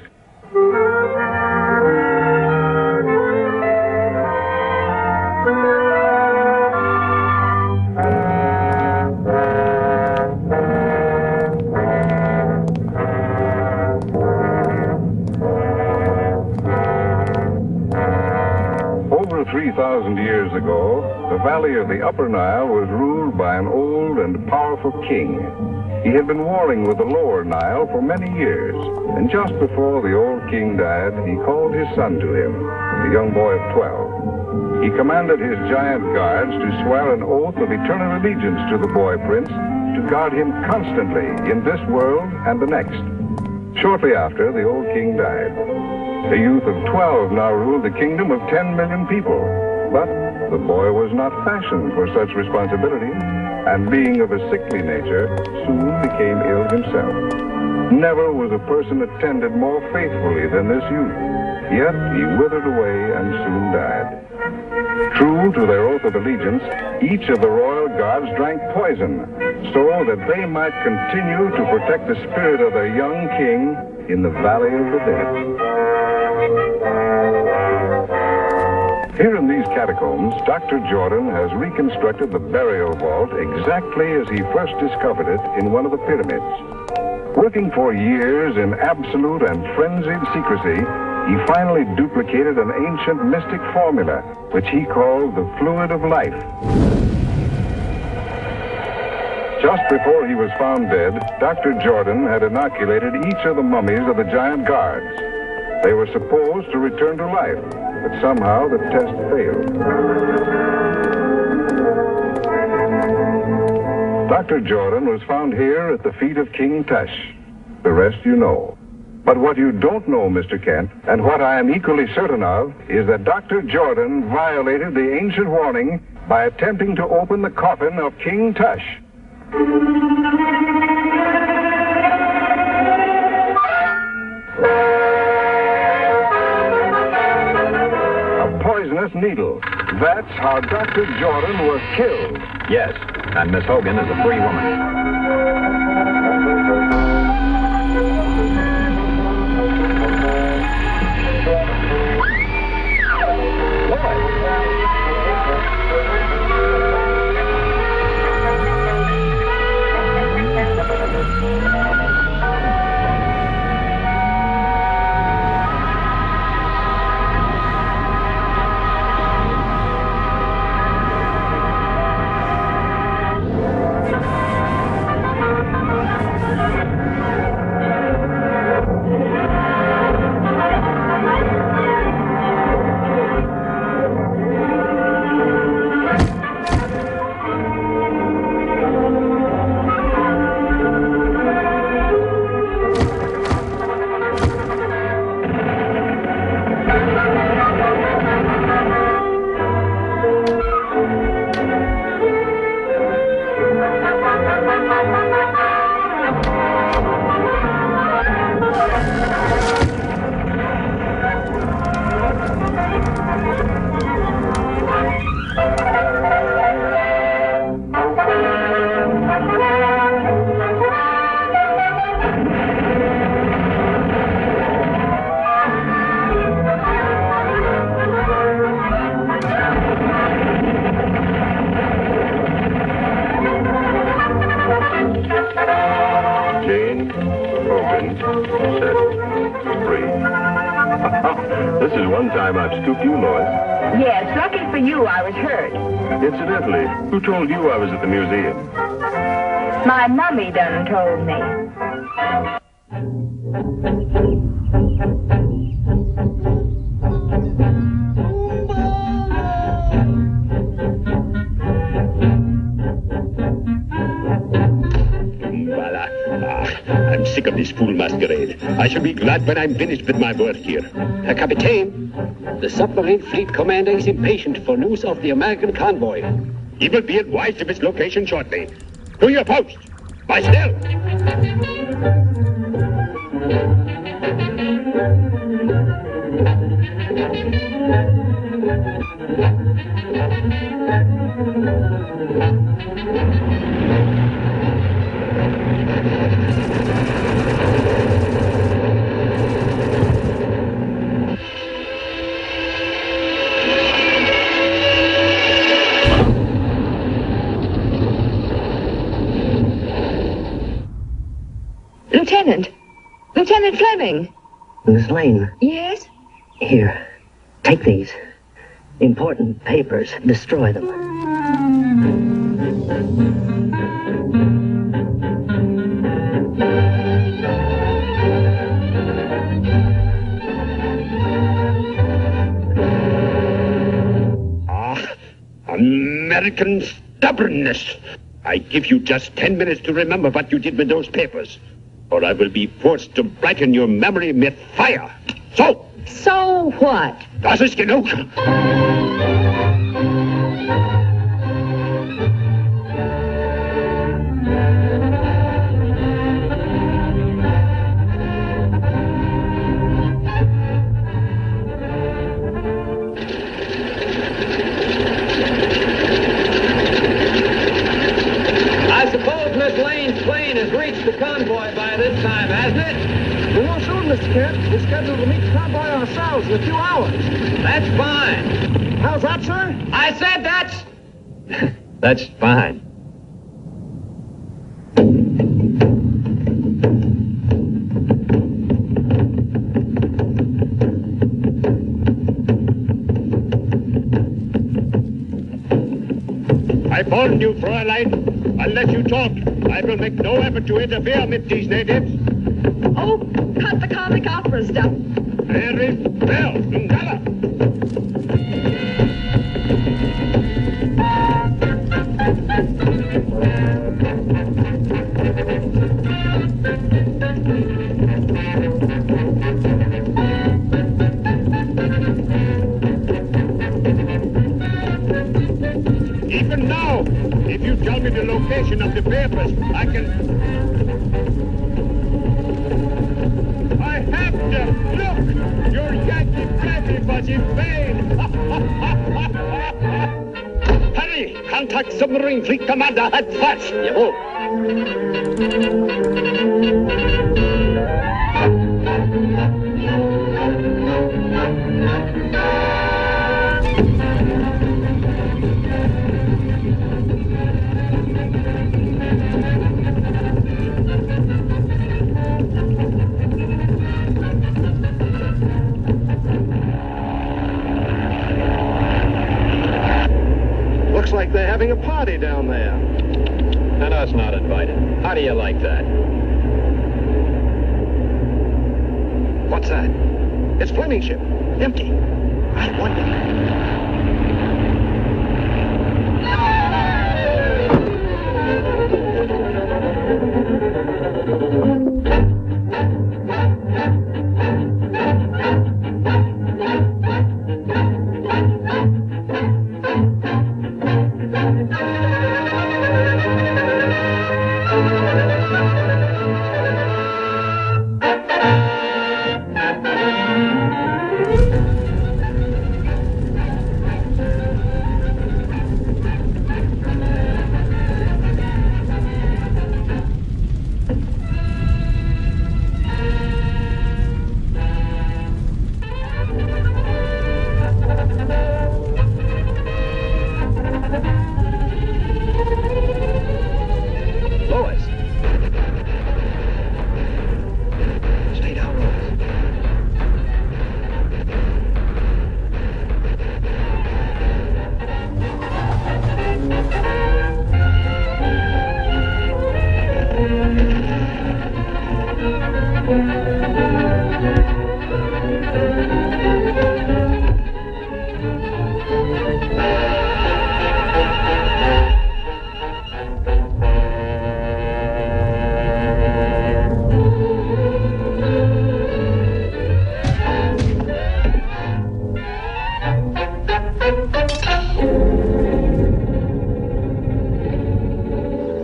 Over 3,000 years ago, the valley of the Upper Nile was ruled by an old and powerful king. He had been warring with the Lower Nile for many years, and just before the old king died, he called his son to him, a young boy of 12. he commanded his giant guards to swear an oath of eternal allegiance to the boy prince, to guard him constantly in this world and the next. Shortly after, the old king died. A youth of 12 now ruled a kingdom of 10 million people. But the boy was not fashioned for such responsibility, and being of a sickly nature, soon became ill himself. Never was a person attended more faithfully than this youth, yet he withered away and soon died. True to their oath of allegiance, each of the royal guards drank poison, so that they might continue to protect the spirit of their young king in the Valley of the Dead. Here in these catacombs, Dr. Jordan has reconstructed the burial vault exactly as he first discovered it in one of the pyramids. Working for years in absolute and frenzied secrecy, he finally duplicated an ancient mystic formula, which he called the fluid of life. Just before he was found dead, Dr. Jordan had inoculated each of the mummies of the giant guards. They were supposed to return to life, but somehow the test failed. Dr. Jordan was found here at the feet of King Tush. The rest you know. But what you don't know, Mr. Kent, and what I am equally certain of, is that Dr. Jordan violated the ancient warning by attempting to open the coffin of King Tush. Poisonous needle. That's how Dr. Jordan was killed. Yes, and Miss Hogan is a free woman. This is one time I've scooped you, Lois. Yes, lucky for you, I was hurt. Incidentally, who told you I was at the museum? My mummy done told me. I'm sick of this fool masquerade. I shall be glad when I'm finished with my work here. Herr Kapitän, the submarine fleet commander is impatient for news of the American convoy. He will be advised of its location shortly. To your post! By still! Lieutenant Fleming. Miss Lane. Yes? Here, take these. Important papers. Destroy them. American stubbornness. I give you just 10 minutes to remember what you did with those papers, or I will be forced to brighten your memory with fire. So! So what? Das ist genug. I suppose Miss Lane's plane has reached the convoy by this time, hasn't it? Well, no, soon, Mr. Kent. We're scheduled to meet the convoy ourselves in a few hours. That's fine. How's that, sir? I said that's... that's fine. I warned you, Fräulein. Unless you talk, I will make no effort to interfere with these natives. Oh, cut the comic opera stuff. Very well, Ngala. Even now, if you tell me the location of the papers, I can... I have to look! Your Yankee bragging was in vain! Hurry! Contact submarine fleet commander at once! Jawohl! Looks like they're having a party down there. And us not invited. How do you like that? What's that? It's Fleming's ship. Empty. I wonder...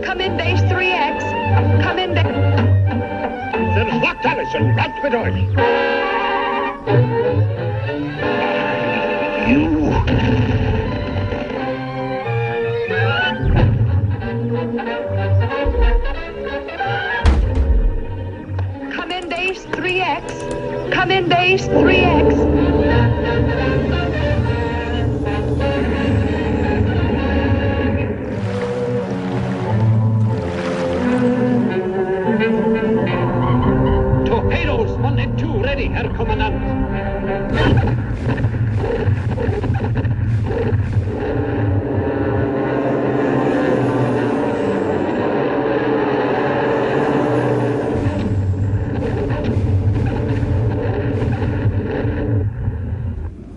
Come in, base 3X. Come in, base... Then what Allison? Raus mit euch! Come in, base 3X. Come in, base 3X. Torpedoes 1 and 2 ready, Herr Kommandant.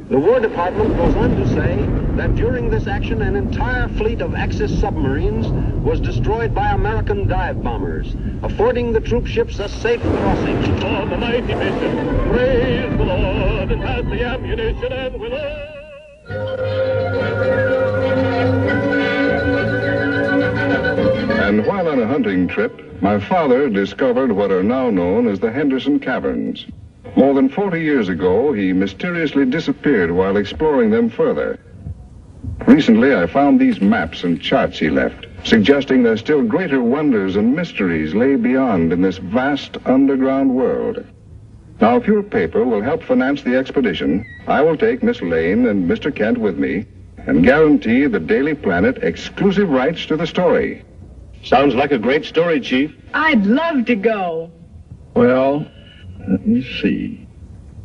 The War Department goes on to say that during this action an entire fleet of Axis submarines was destroyed by American dive bombers, affording the troop ships a safe crossing. On the mighty mission, praise the Lord, and has the ammunition and will And while on a hunting trip, my father discovered what are now known as the Henderson Caverns. More than 40 years ago, he mysteriously disappeared while exploring them further. Recently, I found these maps and charts he left, suggesting that still greater wonders and mysteries lay beyond in this vast underground world. Now, if your paper will help finance the expedition, I will take Miss Lane and Mr. Kent with me and guarantee the Daily Planet exclusive rights to the story. Sounds like a great story, Chief. I'd love to go. Well, let me see.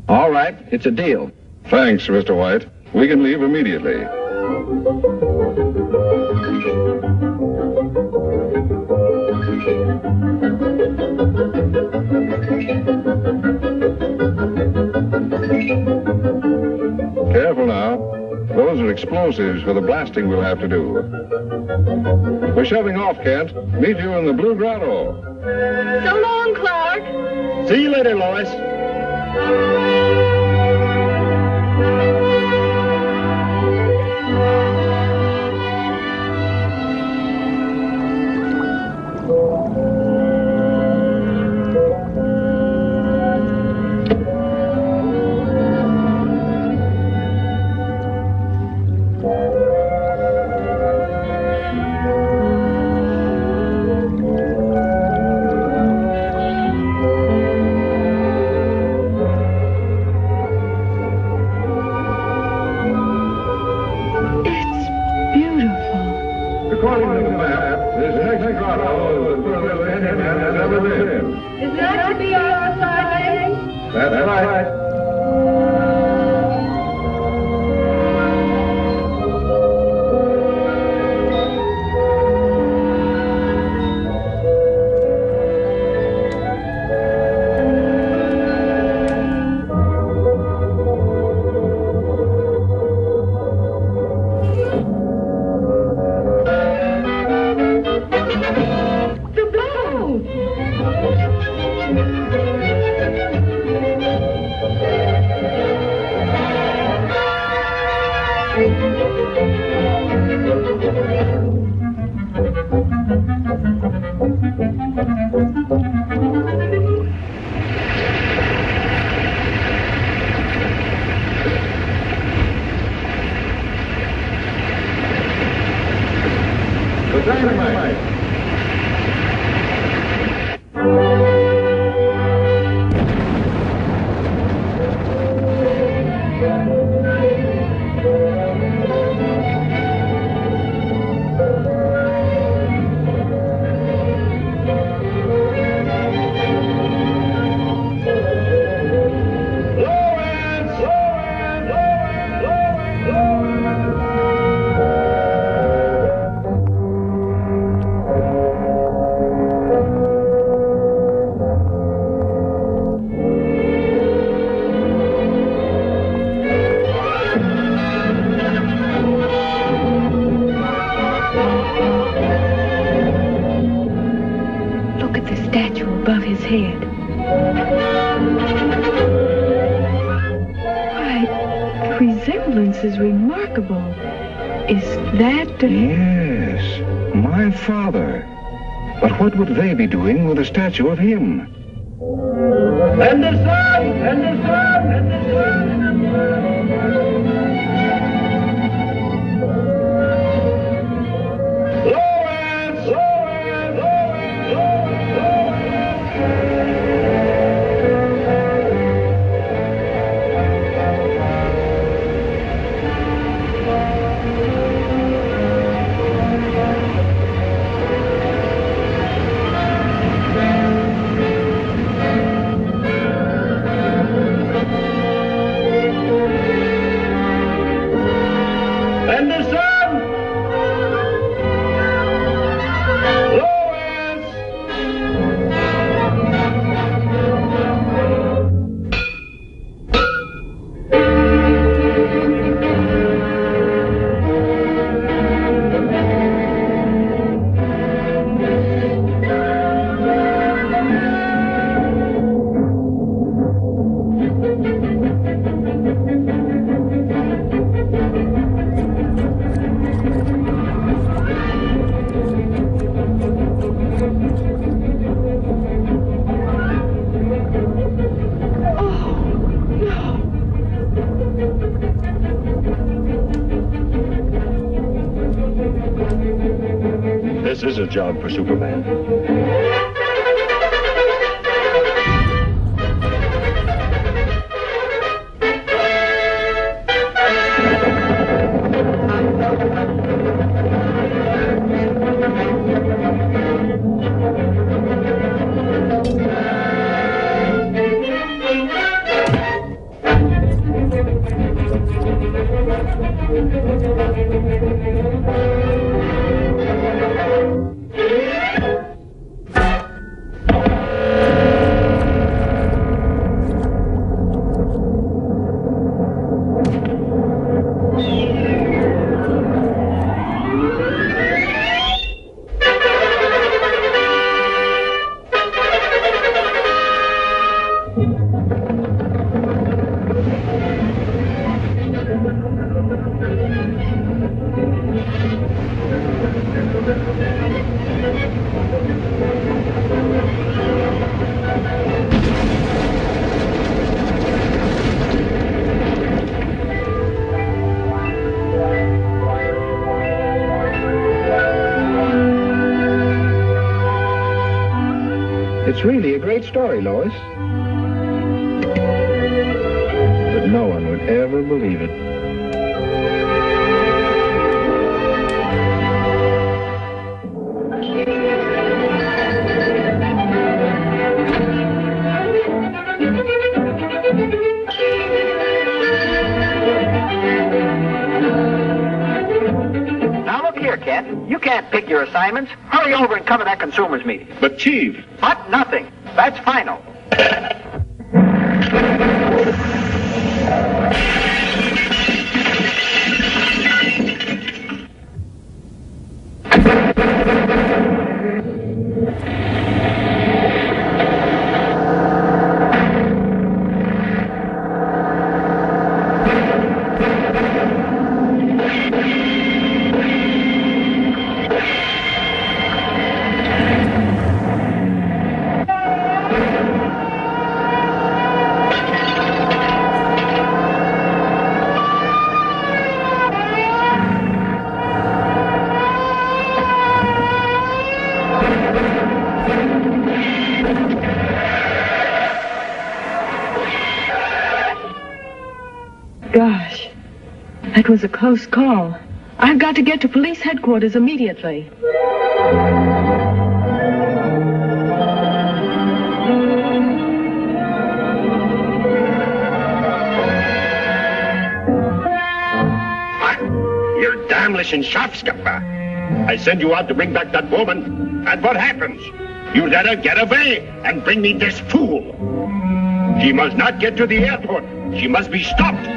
All right, it's a deal. Thanks, Mr. White. We can leave immediately. Careful now. Those are explosives for the blasting we'll have to do. We're shoving off, Kent. Meet you in the Blue Grotto. So long, Clark. See you later, Lois. According to the map, this next grotto is the furthest any man has ever been. Is that to be our society? That's right. The dynamite. Above his head. Why, the resemblance is remarkable. Is that... Yes, my father. But what would they be doing with a statue of him? Henderson! Henderson! Henderson! This is a job for Superman. It's really a great story, Lois. But no one would ever believe it. Now look here, Kent. You can't pick your assignments. Hurry over and cover that consumers meeting. But, Chief... But nothing. That's final. Gosh, that was a close call. I've got to get to police headquarters immediately. You're damnless and Schafskapper. I send you out to bring back that woman, and what happens? You let her get away and bring me this fool. She must not get to the airport. She must be stopped.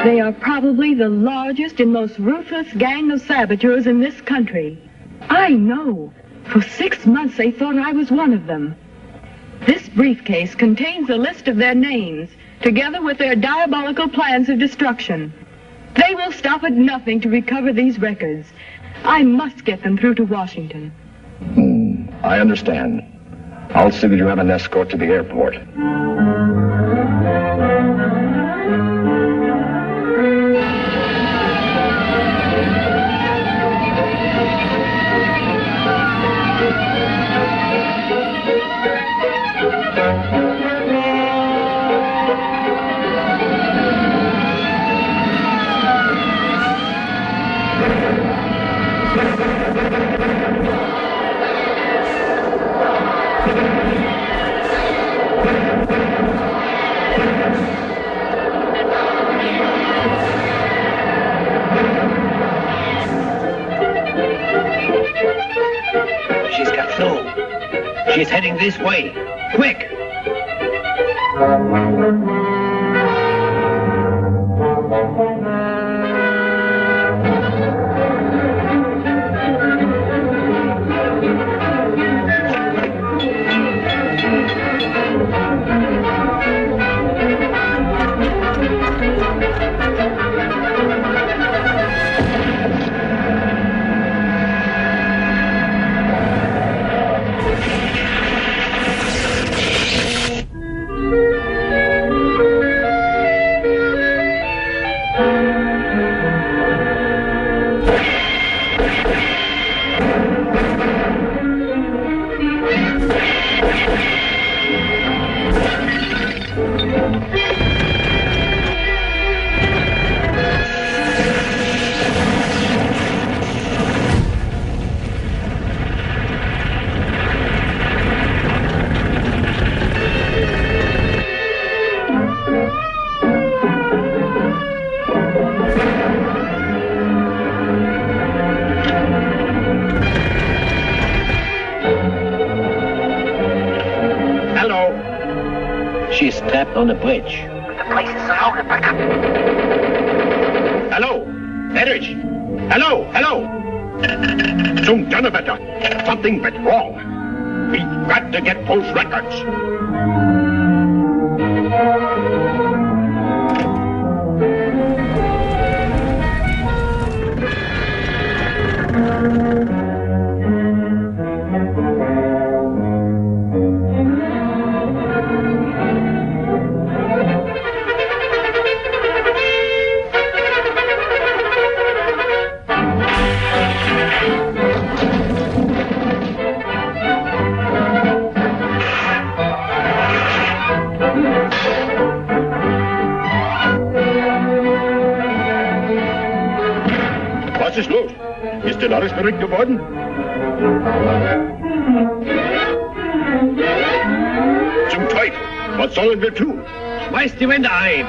They are probably the largest and most ruthless gang of saboteurs in this country. I know. For 6 months they thought I was one of them. This briefcase contains a list of their names, together with their diabolical plans of destruction. They will stop at nothing to recover these records. I must get them through to Washington. I understand. I'll see that you have an escort to the airport. She's got through. She's heading this way. Quick! trapped on the bridge. The place is surrounded by... Hello, Erich. Hello, hello. Zum Donnerwetter. Something went wrong. We've got to get those records. Was ist los? Ist der Norris verrückt geworden? Zum Teufel! Was sollen wir tun? Schmeißt die Wände ein!